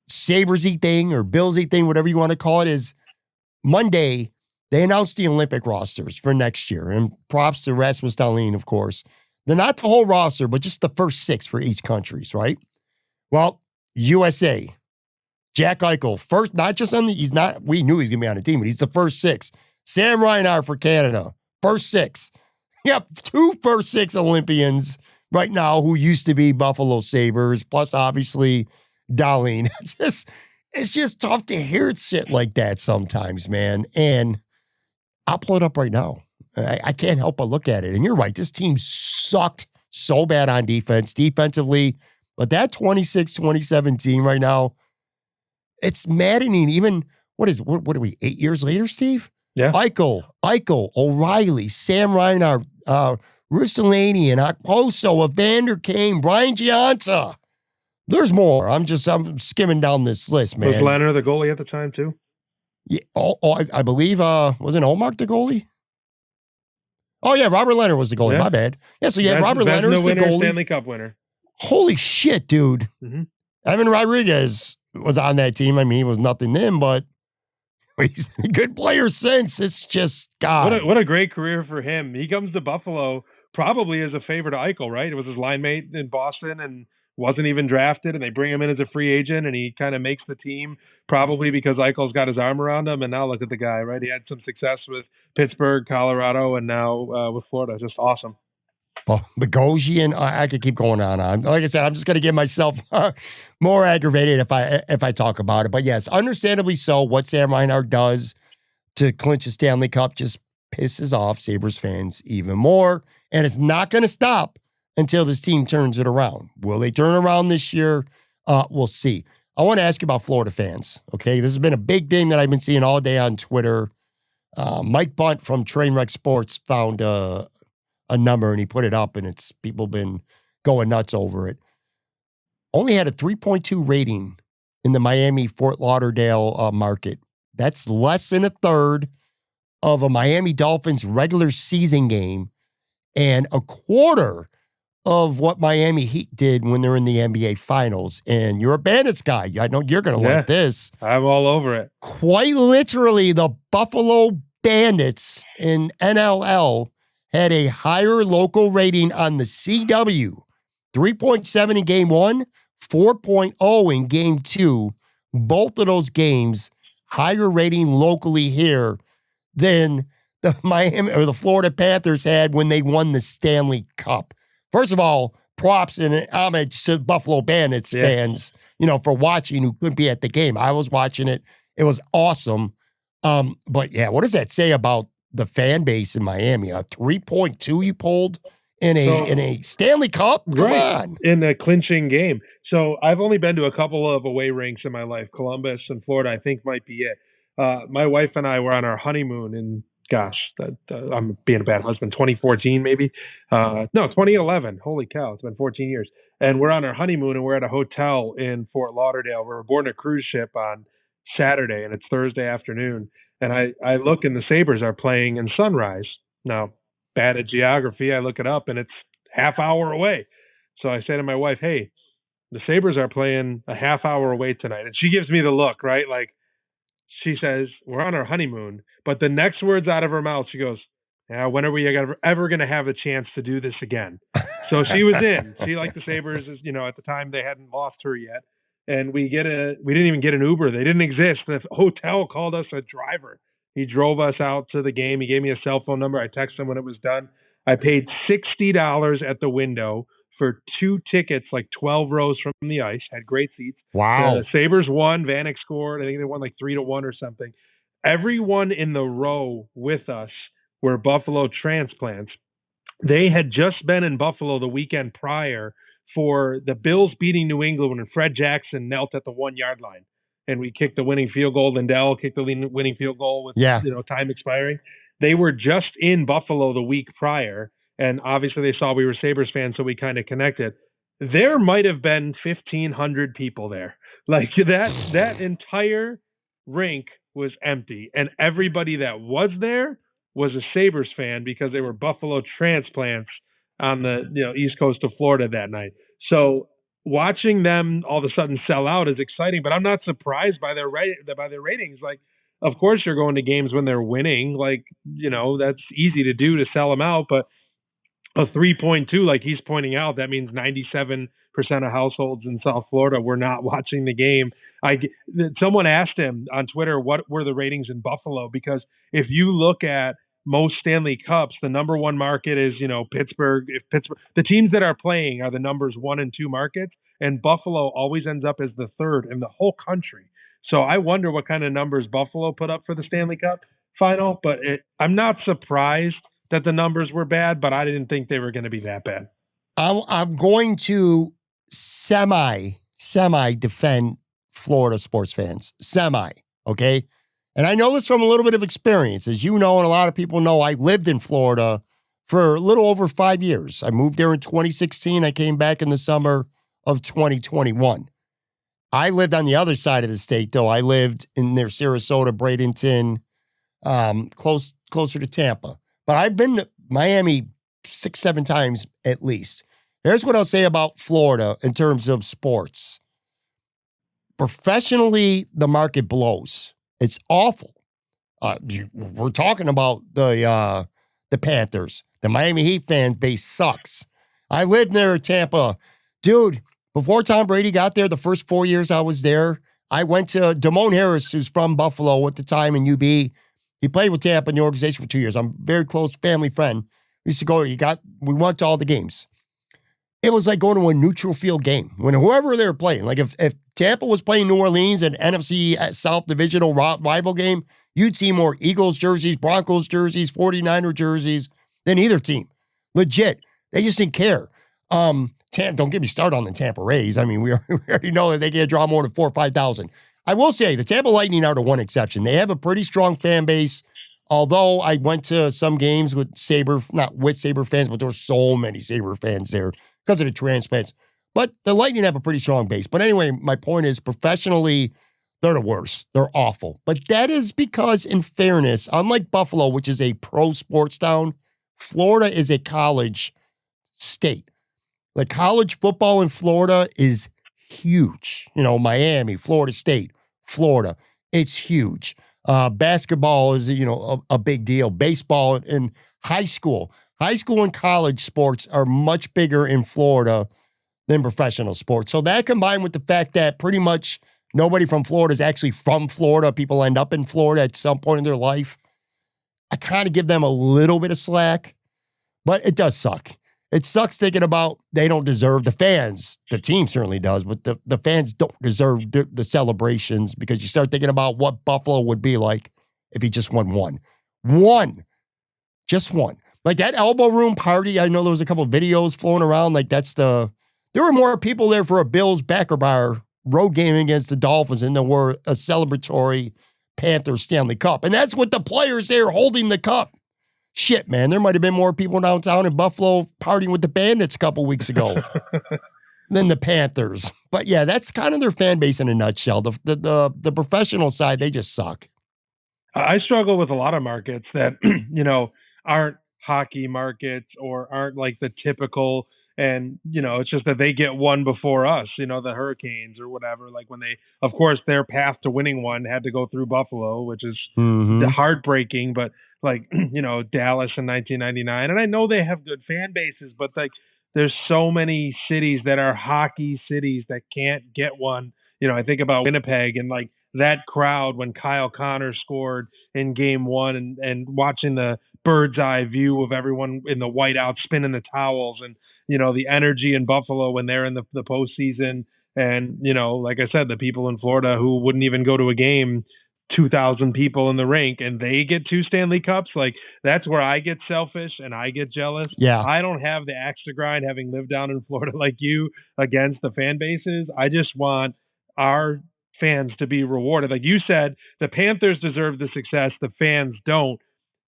Sabres-y thing or Bills-y thing, whatever you want to call it, is Monday, they announced the Olympic rosters for next year. And props to Rasmus Dahlin, of course. They're not the whole roster, but just the first 6 for each countries, right? Well, USA, Jack Eichel, first, not just on the, we knew he was going to be on the team, but he's the first 6. Sam Reinhart for Canada, first 6. Yep, 2 first 6 Olympians right now who used to be Buffalo Sabres, plus obviously Dahlin. It's just tough to hear shit like that sometimes, man. And I'll pull it up right now. I can't help but look at it. And you're right, this team sucked so bad on defense, defensively. But that 26-27 team right now, it's maddening. Even, what are we, 8 years later, Steve? Yeah. Eichel, O'Reilly, Sam Reinhart, Russolini, and Okposo, Evander Kane, Brian Gianza. There's more. I'm skimming down this list, man. Was Leonard the goalie at the time, too? Yeah, I believe, wasn't Olmark the goalie? Oh, yeah, Robert Leonard was the goalie. My bad. Yeah, so yeah, Robert Leonard's the goalie. Stanley Cup winner. Holy shit, dude. Mm-hmm. Evan Rodriguez was on that team. I mean, he was nothing then, but he's been a good player since. It's just, God. What a great career for him. He comes to Buffalo probably as a favor to Eichel, right? It was his line mate in Boston and wasn't even drafted, and they bring him in as a free agent, and he kind of makes the team probably because Eichel's got his arm around him, and now look at the guy, right? He had some success with Pittsburgh, Colorado, and now with Florida. Just awesome. Well, Bogosian, I could keep going on. Like I said, I'm just going to get myself more aggravated if I talk about it. But yes, understandably so, what Sam Reinhart does to clinch a Stanley Cup just pisses off Sabres fans even more. And it's not going to stop until this team turns it around. Will they turn around this year? We'll see. I want to ask you about Florida fans, okay? This has been a big thing that I've been seeing all day on Twitter. Mike Bunt from Trainwreck Sports found a number and he put it up, and it's people been going nuts over it. Only had a 3.2 rating in the Miami-Fort Lauderdale market. That's less than a third of a Miami Dolphins regular season game and a quarter of what Miami Heat did when they're in the NBA Finals. And you're a Bandits guy. I know you're going to like this. I'm all over it. Quite literally, the Buffalo Bandits in NLL had a higher local rating on the CW. 3.7 in game 1, 4.0 in game 2. Both of those games, higher rating locally here than the Miami or the Florida Panthers had when they won the Stanley Cup. First of all, props and homage to Buffalo Bandits fans, for watching who couldn't be at the game. I was watching it. It was awesome. But yeah, what does that say about the fan base in Miami? A 3.2 you pulled in a Stanley Cup? Come on. In a clinching game. So I've only been to a couple of away rinks in my life. Columbus and Florida, I think, might be it. My wife and I were on our honeymoon in, I'm being a bad husband, 2014 maybe? No, 2011. Holy cow, it's been 14 years. And we're on our honeymoon, and we're at a hotel in Fort Lauderdale. We were boarding a cruise ship on Saturday, and it's Thursday afternoon. And I look, and the Sabres are playing in Sunrise. Now, bad at geography, I look it up, and it's half hour away. So I say to my wife, hey, the Sabres are playing a half hour away tonight. And she gives me the look, right? Like, she says, we're on our honeymoon. But the next words out of her mouth, she goes, yeah, when are we ever going to have a chance to do this again? So she was in. She liked the Sabres. At the time they hadn't lost her yet. And we didn't even get an Uber. They didn't exist. The hotel called us a driver. He drove us out to the game. He gave me a cell phone number. I texted him when it was done. I paid $60 at the window for 2 tickets, like 12 rows from the ice. Had great seats. Wow. The Sabres won. Vanek scored. I think they won like 3-1 or something. Everyone in the row with us were Buffalo transplants. They had just been in Buffalo the weekend prior for the Bills beating New England when Fred Jackson knelt at the 1-yard line. And we kicked the winning field goal. Lindell kicked the winning field goal with time expiring. They were just in Buffalo the week prior. And obviously they saw we were Sabres fans, so we kind of connected. There might have been 1,500 people there. Like that entire rink was empty. And everybody that was there was a Sabres fan because they were Buffalo transplants on the east coast of Florida that night. So watching them all of a sudden sell out is exciting, but I'm not surprised by their ratings. Like, of course you're going to games when they're winning. Like, that's easy to do to sell them out, but a 3.2, like he's pointing out, that means 97% of households in South Florida were not watching the game. Someone asked him on Twitter, what were the ratings in Buffalo? Because if you look at most Stanley Cups, the number one market is, Pittsburgh. The teams that are playing are the numbers 1 and 2 markets, and Buffalo always ends up as the third in the whole country. So I wonder what kind of numbers Buffalo put up for the Stanley Cup final, but I'm not surprised that the numbers were bad, but I didn't think they were going to be that bad. I'm going to semi defend Florida sports fans. Okay? And I know this from a little bit of experience. As you know, and a lot of people know, I lived in Florida for a little over 5 years. I moved there in 2016. I came back in the summer of 2021. I lived on the other side of the state, though. I lived in near Sarasota, Bradenton, closer to Tampa. But I've been to Miami 6-7 times at least. Here's what I'll say about Florida in terms of sports. Professionally, the market blows. It's awful. We're talking about the Panthers. The Miami Heat fan base sucks. I lived near Tampa. Dude, before Tom Brady got there, the first 4 years I was there, I went to Damone Harris, who's from Buffalo at the time in UB. He played with Tampa in the organization for 2 years. I'm a very close family friend. We used to go, we went to all the games. It was like going to a neutral field game when whoever they were playing. Like if Tampa was playing New Orleans, an NFC South divisional rival game, you'd see more Eagles jerseys, Broncos jerseys, 49er jerseys than either team. Legit. They just didn't care. Don't get me started on the Tampa Rays. I mean, we already know that they can't draw more than 4,000 or 5,000. I will say the Tampa Lightning are the one exception. They have a pretty strong fan base. Although I went to some games with not with Sabre fans, but there were so many Sabre fans there because of the transplants. But the Lightning have a pretty strong base. But anyway, my point is professionally, they're the worst. They're awful. But that is because, in fairness, unlike Buffalo, which is a pro sports town, Florida is a college state. Like college football in Florida is huge. Miami, Florida State, Florida. It's huge. Basketball is, a big deal. Baseball and high school and college sports are much bigger in Florida than professional sports. So that combined with the fact that pretty much nobody from Florida is actually from Florida. People end up in Florida at some point in their life. I kind of give them a little bit of slack, but it does suck. it sucks thinking about they don't deserve the fans. The team certainly does, but the fans don't deserve the celebrations because you start thinking about what Buffalo would be like if he just won one. One. Just one. Like that elbow room party, I know there was a couple of videos flowing around. Like there were more people there for a Bills backer bar road game against the Dolphins than there were a celebratory Panthers Stanley Cup. And that's with the players there holding the cup. Shit, man, there might have been more people downtown in Buffalo partying with the Bandits a couple weeks ago than the Panthers. But yeah, that's kind of their fan base in a nutshell. The professional side, they just suck. I struggle with a lot of markets that, aren't hockey markets or aren't like the typical, and, it's just that they get one before us, the Hurricanes or whatever. Like when of course, their path to winning one had to go through Buffalo, which is heartbreaking, but like, Dallas in 1999. And I know they have good fan bases, but like there's so many cities that are hockey cities that can't get one. I think about Winnipeg and like that crowd when Kyle Connor scored in game one and watching the bird's eye view of everyone in the whiteout spinning the towels and, the energy in Buffalo when they're in the postseason. And, like I said, the people in Florida who wouldn't even go to a game, 2,000 people in the rink and they get 2 Stanley Cups. Like that's where I get selfish and I get jealous. Yeah. I don't have the axe to grind having lived down in Florida like you against the fan bases. I just want our fans to be rewarded. Like you said, the Panthers deserve the success. The fans don't.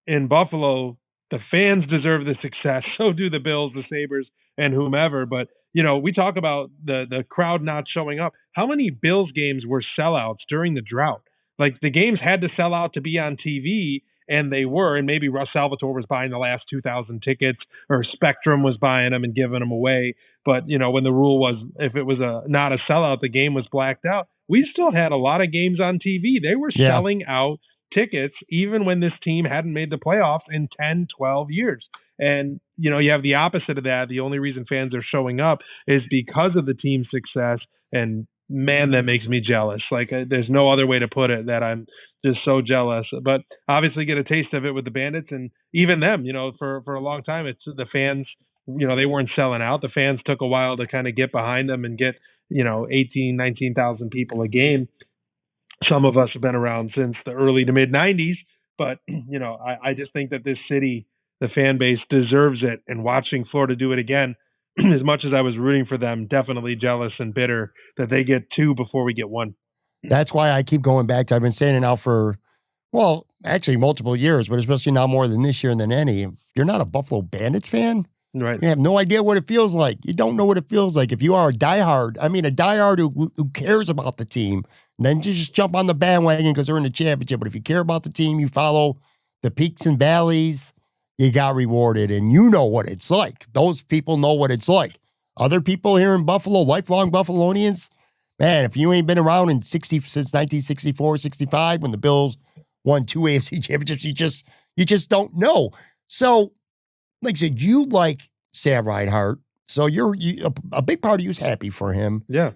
In Buffalo, the fans deserve the success. So do the Bills, the Sabres, and whomever. But, we talk about the crowd not showing up. How many Bills games were sellouts during the drought? Like the games had to sell out to be on TV, and they were. And maybe Russ Salvatore was buying the last 2,000 tickets, or Spectrum was buying them and giving them away. But, when the rule was if it was not a sellout, the game was blacked out. We still had a lot of games on TV. They were selling out tickets even when this team hadn't made the playoffs in 10, 12 years. And, you have the opposite of that. The only reason fans are showing up is because of the team's success. And man, that makes me jealous. Like there's no other way to put it, that I'm just so jealous. But obviously get a taste of it with the Bandits, and even them, for a long time, it's the fans, they weren't selling out. The fans took a while to kind of get behind them and get, 18, 19,000 people a game. Some of us have been around since the early to mid 90s, but I just think that this city, the fan base deserves it. And watching Florida do it again, as much as I was rooting for them, definitely jealous and bitter that they get 2 before we get 1. That's why I keep going back to, I've been saying it now for, well, actually multiple years, but especially now more than this year than any. If you're not a Buffalo Bandits fan, right, you have no idea what it feels like. You don't know what it feels like. If you are a diehard who cares about the team, then just jump on the bandwagon because they're in the championship. But if you care about the team, you follow the peaks and valleys, you got rewarded. And you know what it's like. Those people know what it's like. Other people here in Buffalo, lifelong Buffalonians, man, if you ain't been around since 1964, 65, when the Bills won 2 AFC championships, you just don't know. So, like I said, you like Sam Reinhart. So a big part of you is happy for him. Yeah.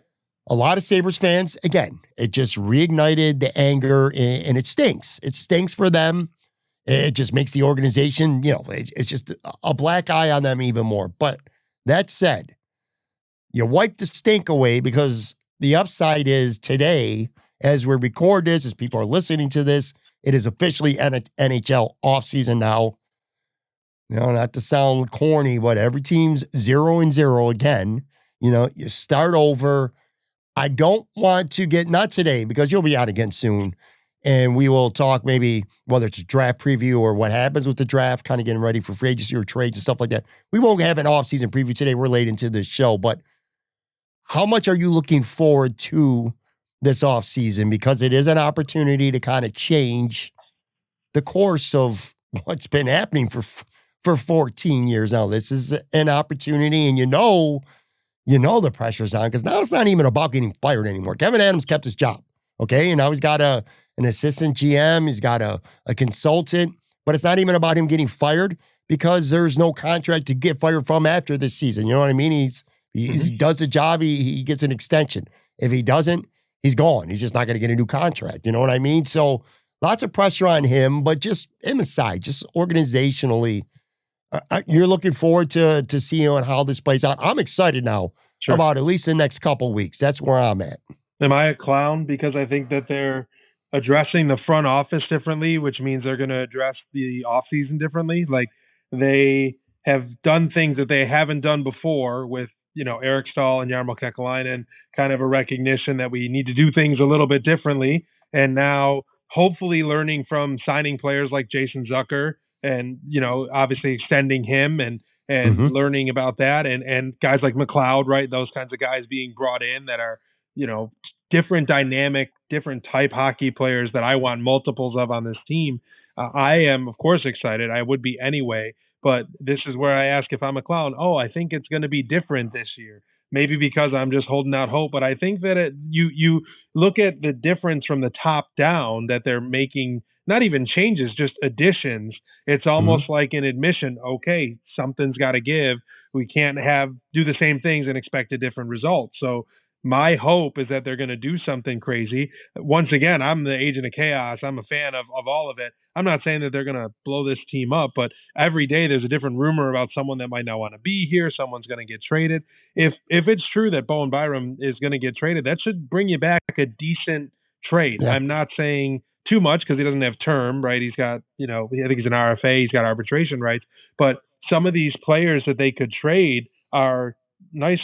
A lot of Sabres fans, again, it just reignited the anger, and it stinks. It stinks for them. It just makes the organization, it's just a black eye on them even more. But that said, you wipe the stink away, because the upside is today, as we record this, as people are listening to this, it is officially NHL offseason now. Not to sound corny, but every team's 0-0 again. You start over. I don't want to get, not today, because you'll be out again soon. And we will talk maybe whether it's a draft preview or what happens with the draft, kind of getting ready for free agency or trades and stuff like that. We won't have an off-season preview today. We're late into the show. But how much are you looking forward to this offseason? Because it is an opportunity to kind of change the course of what's been happening for 14 years now. This is an opportunity, and you know the pressure's on, because now it's not even about getting fired anymore. Kevin Adams kept his job, okay? And now he's got an assistant GM, he's got a consultant, but it's not even about him getting fired, because there's no contract to get fired from after this season. You know what I mean? He does the job, he gets an extension. If he doesn't, he's gone. He's just not going to get a new contract. You know what I mean? So lots of pressure on him, but just him aside, just organizationally, You're looking forward to seeing how this plays out. I'm excited now Sure. about at least the next couple weeks. That's where I'm at. Am I a clown because I think that they're addressing the front office differently, which means they're going to address the offseason differently? Like they have done things that they haven't done before with, Eric Stahl and Jarmo Kekalainen, kind of a recognition that we need to do things a little bit differently. And now hopefully learning from signing players like Jason Zucker and, obviously extending him and learning about that and guys like McLeod, right? Those kinds of guys being brought in that are, different dynamic, different type hockey players that I want multiples of on this team. I am, of course, excited. I would be anyway, but this is where I ask if I'm a clown. Oh, I think it's going to be different this year. Maybe because I'm just holding out hope, but I think that you look at the difference from the top down that they're making, not even changes, just additions. It's almost like an admission. Okay, something's got to give. We can't do the same things and expect a different result. So my hope is that they're going to do something crazy. Once again, I'm the agent of chaos. I'm a fan of all of it. I'm not saying that they're going to blow this team up, but every day there's a different rumor about someone that might not want to be here. Someone's going to get traded. If it's true that Bowen Byram is going to get traded, that should bring you back a decent trade. Yeah. I'm not saying too much because he doesn't have term, right? He's got, I think he's an RFA. He's got arbitration rights. But some of these players that they could trade are nice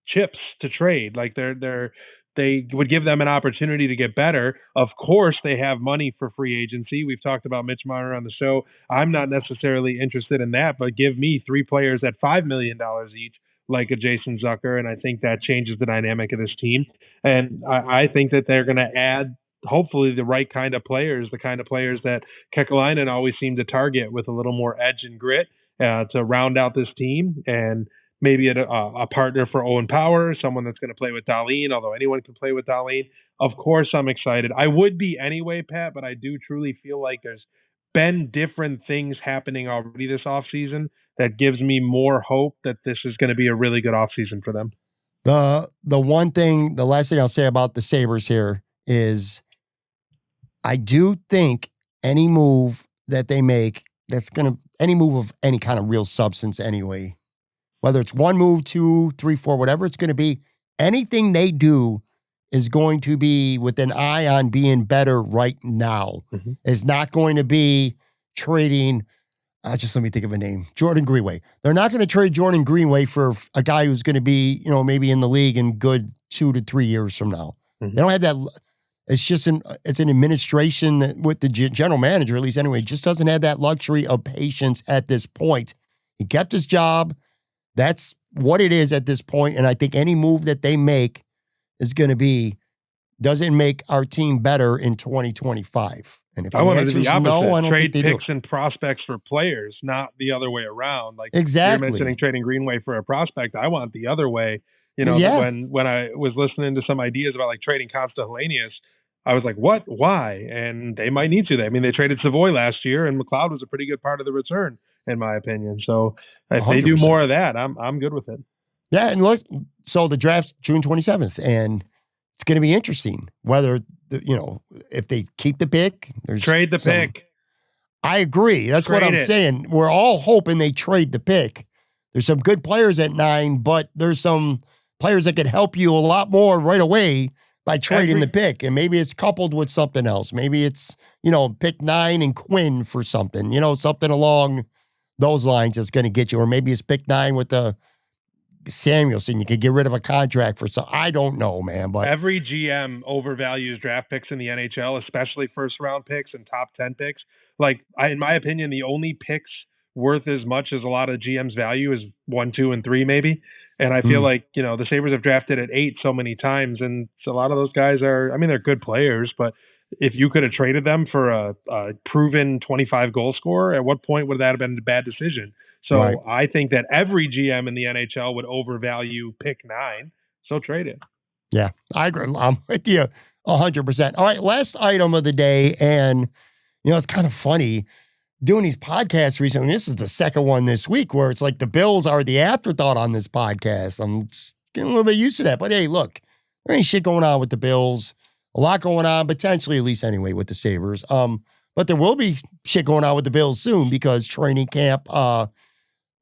chips to trade. Like they would give them an opportunity to get better. Of course, they have money for free agency. We've talked about Mitch Marner on the show. I'm not necessarily interested in that, but give me 3 players at $5 million each, like a Jason Zucker, and I think that changes the dynamic of this team. And I think that they're going to add, hopefully, the right kind of players, the kind of players that Kekalainen always seemed to target with a little more edge and grit to round out this team. And maybe a partner for Owen Power, someone that's going to play with Dahlin, although anyone can play with Dahlin. Of course, I'm excited. I would be anyway, Pat, but I do truly feel like there's been different things happening already this offseason that gives me more hope that this is going to be a really good offseason for them. The last thing I'll say about the Sabres here is I do think any move that they make any move of any kind of real substance anyway, whether it's 1 move, 2, 3, 4, whatever it's going to be, anything they do is going to be with an eye on being better right now. It's not going to be trading, just let me think of a name, Jordan Greenway. They're not going to trade Jordan Greenway for a guy who's going to be, maybe in the league in good 2 to 3 years from now. They don't have that. It's just it's an administration that with the general manager, at least anyway, just doesn't have that luxury of patience at this point. He kept his job. That's what it is at this point, and I think any move that they make is going to be, does it make our team better in 2025? And if the answer is no, I don't trade think they picks and prospects for players, not the other way around. Like exactly. You're mentioning trading Greenway for a prospect. I want the other way. When I was listening to some ideas about like trading Consta Helenius, I was like, what? Why? And they might need to. I mean, they traded Savoy last year, and McLeod was a pretty good part of the return, in my opinion. So if 100%. They do more of that, I'm good with it. Yeah, and look, so the draft's June 27th, and it's going to be interesting whether, if they keep the pick. Trade the pick. I agree. That's what I'm saying. We're all hoping they trade the pick. There's some good players at 9, but there's some players that could help you a lot more right away by trading the pick, and maybe it's coupled with something else. Maybe it's, pick 9 and Quinn for something, something along those lines that's going to get you. Or maybe it's pick 9 with the Samuelson. You could get rid of a contract for some. I don't know, man. But every GM overvalues draft picks in the NHL, especially first-round picks and top 10 picks. Like, in my opinion, the only picks worth as much as a lot of GMs value is 1, 2, and 3, maybe. And I feel like, the Sabres have drafted at 8 so many times. And so a lot of those guys they're good players, but if you could have traded them for a proven 25 goal scorer, at what point would that have been a bad decision? So right. I think that every GM in the NHL would overvalue pick 9. So trade it. Yeah, I agree. I'm with you 100%. All right, last item of the day. And, it's kind of funny doing these podcasts recently. This is the second one this week where it's like the Bills are the afterthought on this podcast. I'm just getting a little bit used to that. But hey, look, there ain't shit going on with the Bills. A lot going on, potentially, at least anyway, with the Sabres. But there will be shit going on with the Bills soon because training camp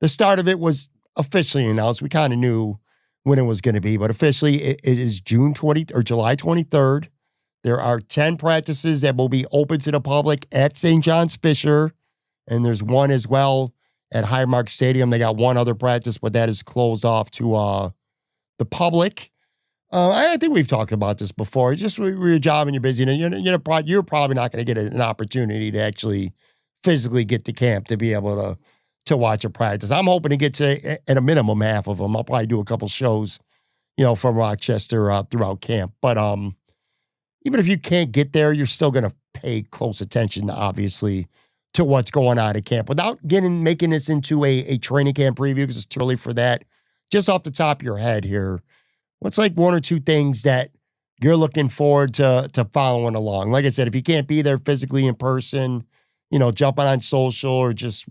The start of it was officially announced. We kind of knew when it was going to be, but officially it is June 20 or July 23rd. There are 10 practices that will be open to the public at St. John's Fisher, and there's one as well at Highmark Stadium. They got one other practice, but that is closed off to the public. I think we've talked about this before. Just with your job and you're busy, and you're probably not going to get an opportunity to actually physically get to camp to be able to watch a practice. I'm hoping to get to at a minimum half of them. I'll probably do a couple shows, from Rochester throughout camp. But even if you can't get there, you're still going to pay close attention, obviously, to what's going on at camp without making this into a training camp preview because it's too early for that. Just off the top of your head here, what's like one or two things that you're looking forward to following along? Like I said, if you can't be there physically in person, jumping on social or just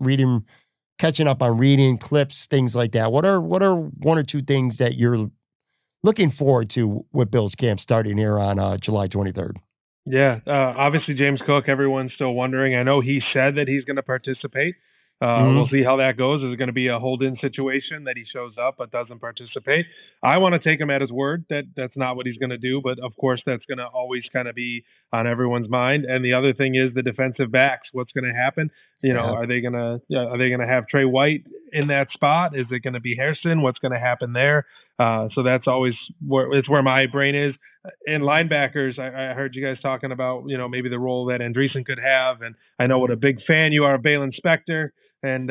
catching up on reading clips, things like that. What are one or two things that you're looking forward to with Bills camp starting here on July 23rd? Yeah, obviously James Cook, everyone's still wondering. I know he said that he's going to participate. We'll see how that goes. Is it going to be a hold-in situation that he shows up but doesn't participate? I want to take him at his word that that's not what he's going to do, but of course that's going to always kind of be on everyone's mind. And the other thing is the defensive backs. What's going to happen? Are they going to have Trey White in that spot? Is it going to be Hairston? What's going to happen there? So that's always where my brain is. And linebackers, I heard you guys talking about, maybe the role that Andreessen could have. And I know what a big fan you are of Balin Spector. And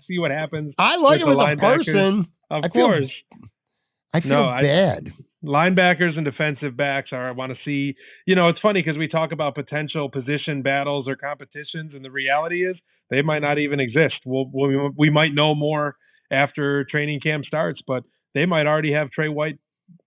see what happens. I like him as a person. Of course. I feel bad. Linebackers and defensive backs I want to see. It's funny because we talk about potential position battles or competitions, and the reality is they might not even exist. We might know more after training camp starts, but they might already have Trey White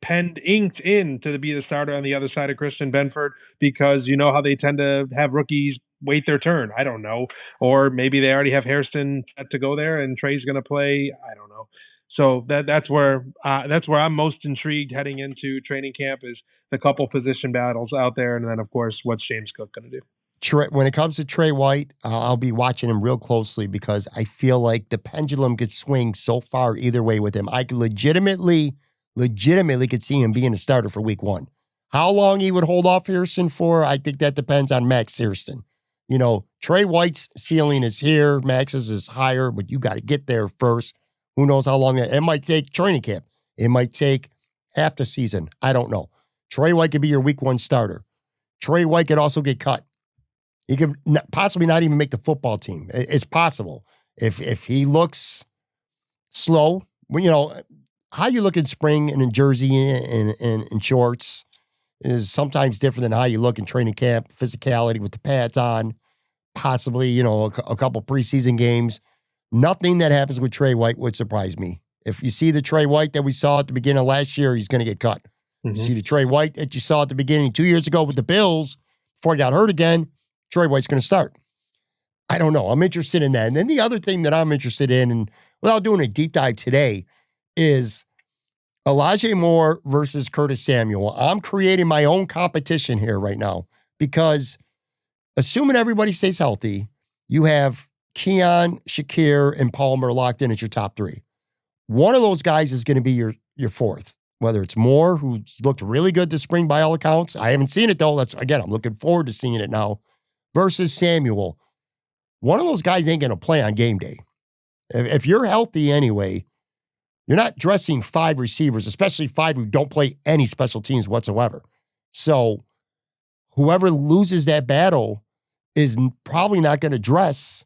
inked in to be the starter on the other side of Christian Benford, because how they tend to have rookies wait their turn. I don't know. Or maybe they already have Hairston set to go there and Trey's going to play. I don't know. So that's where I'm most intrigued heading into training camp is the couple position battles out there. And then, of course, what's James Cook going to do? When it comes to Trey White, I'll be watching him real closely because I feel like the pendulum could swing so far either way with him. I could legitimately could see him being a starter for week 1. How long he would hold off Hairston for, I think that depends on Max Hairston. Trey White's ceiling is here. Max's is higher, but you got to get there first. Who knows how long it might take training camp. It might take half the season. I don't know. Trey White could be your week 1 starter. Trey White could also get cut. He could possibly not even make the football team. It's possible. If he looks slow, how you look in spring and in jersey and shorts is sometimes different than how you look in training camp, physicality with the pads on, possibly, a couple preseason games. Nothing that happens with Trey White would surprise me. If you see the Trey White that we saw at the beginning of last year, he's going to get cut. You see the Trey White that you saw at the beginning 2 years ago with the Bills, before he got hurt again, Trey White's going to start. I don't know. I'm interested in that. And then the other thing that I'm interested in, and without doing a deep dive today, is Elijah Moore versus Curtis Samuel. I'm creating my own competition here right now because assuming everybody stays healthy, you have Keon, Shakir, and Palmer locked in as your top 3. One of those guys is going to be your 4th, whether it's Moore, who's looked really good this spring by all accounts. I haven't seen it, though. I'm looking forward to seeing it now, versus Samuel. One of those guys ain't going to play on game day. If you're healthy anyway, you're not dressing 5 receivers, especially 5 who don't play any special teams whatsoever. So whoever loses that battle is probably not going to dress.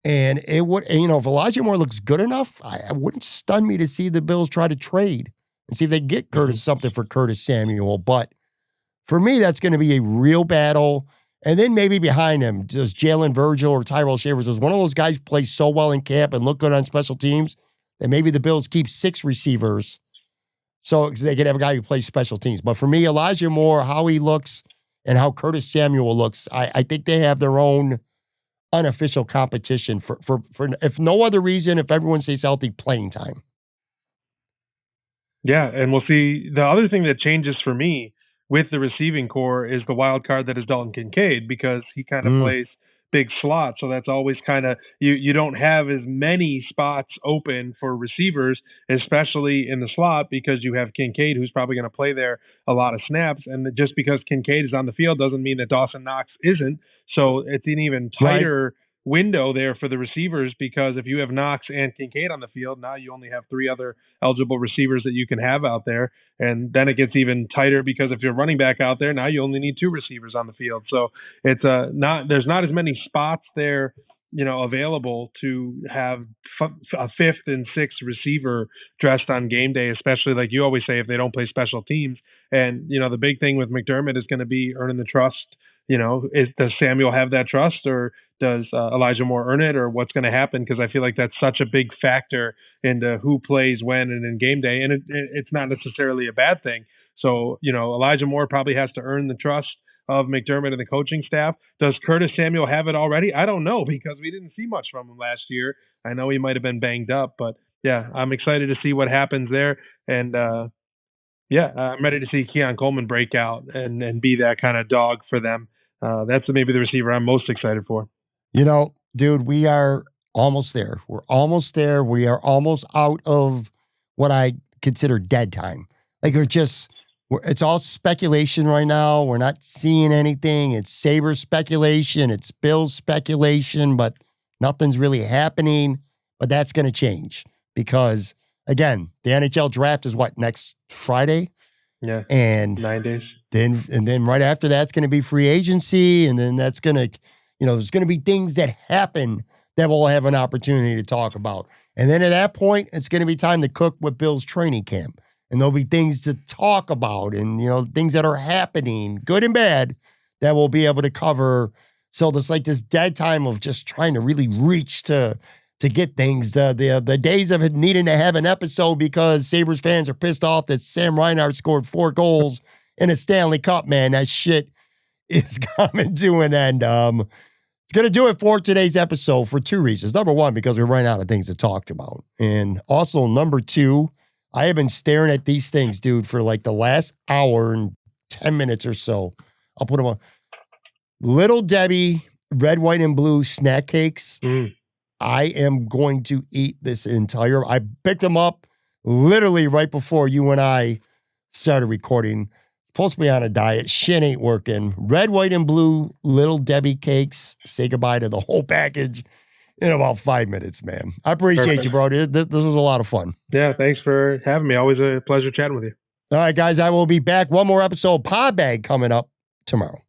And it would, if Elijah Moore looks good enough, it wouldn't stun me to see the Bills try to trade and see if they get something for Curtis Samuel. But for me, that's going to be a real battle. And then maybe behind him, does Jalen Virgil or Tyrell Shavers, does one of those guys play so well in camp and look good on special teams that maybe the Bills keep 6 receivers so they could have a guy who plays special teams. But for me, Elijah Moore, how he looks and how Curtis Samuel looks, I think they have their own unofficial competition for if no other reason, if everyone stays healthy, playing time. Yeah, and we'll see. The other thing that changes for me with the receiving core is the wild card that is Dalton Kincaid, because he kind of plays big slot. So that's always kind of, you don't have as many spots open for receivers, especially in the slot, because you have Kincaid, who's probably going to play there a lot of snaps. And just because Kincaid is on the field doesn't mean that Dawson Knox isn't. So it's an even tighter window there for the receivers, because if you have Knox and Kincaid on the field, now you only have 3 other eligible receivers that you can have out there. And then it gets even tighter, because if you're running back out there, now you only need 2 receivers on the field. So it's there's not as many spots there, available to have a 5th and 6th receiver dressed on game day, especially like you always say, if they don't play special teams. And, the big thing with McDermott is going to be earning the trust. Does Samuel have that trust, or does Elijah Moore earn it, or what's going to happen? Because I feel like that's such a big factor into who plays when and in game day, and it's not necessarily a bad thing. So, Elijah Moore probably has to earn the trust of McDermott and the coaching staff. Does Curtis Samuel have it already? I don't know, because we didn't see much from him last year. I know he might have been banged up, but yeah, I'm excited to see what happens there. And I'm ready to see Keon Coleman break out and be that kind of dog for them. That's maybe the receiver I'm most excited for. Dude, we are almost there. We're almost there. We are almost out of what I consider dead time. Like it's all speculation right now. We're not seeing anything. It's Sabres speculation. It's Bills speculation, but nothing's really happening. But that's going to change because, again, the NHL draft is next Friday? Yeah. And 9 days. Then right after that's going to be free agency. And then that's going to, there's going to be things that happen that we'll have an opportunity to talk about. And then at that point, it's going to be time to cook with Bill's training camp. And there'll be things to talk about and, things that are happening, good and bad, that we'll be able to cover. So there's like this dead time of just trying to really reach to get things. The days of it needing to have an episode because Sabres fans are pissed off that Sam Reinhart scored 4 goals in a Stanley Cup, man. That shit is coming to an end. It's going to do it for today's episode for 2 reasons. Number 1, because we're running out of things to talk about. And also, number 2, I have been staring at these things, dude, for like the last hour and 10 minutes or so. I'll put them on. Little Debbie red, white, and blue snack cakes. I am going to eat this entire. I picked them up literally right before you and I started recording. Supposed to be on a diet. Shit ain't working. Red, white, and blue Little Debbie cakes. Say goodbye to the whole package in about 5 minutes, man. I appreciate you, bro. This was a lot of fun. Yeah, thanks for having me. Always a pleasure chatting with you. All right, guys, I will be back. One more episode, Pod Bag, coming up tomorrow.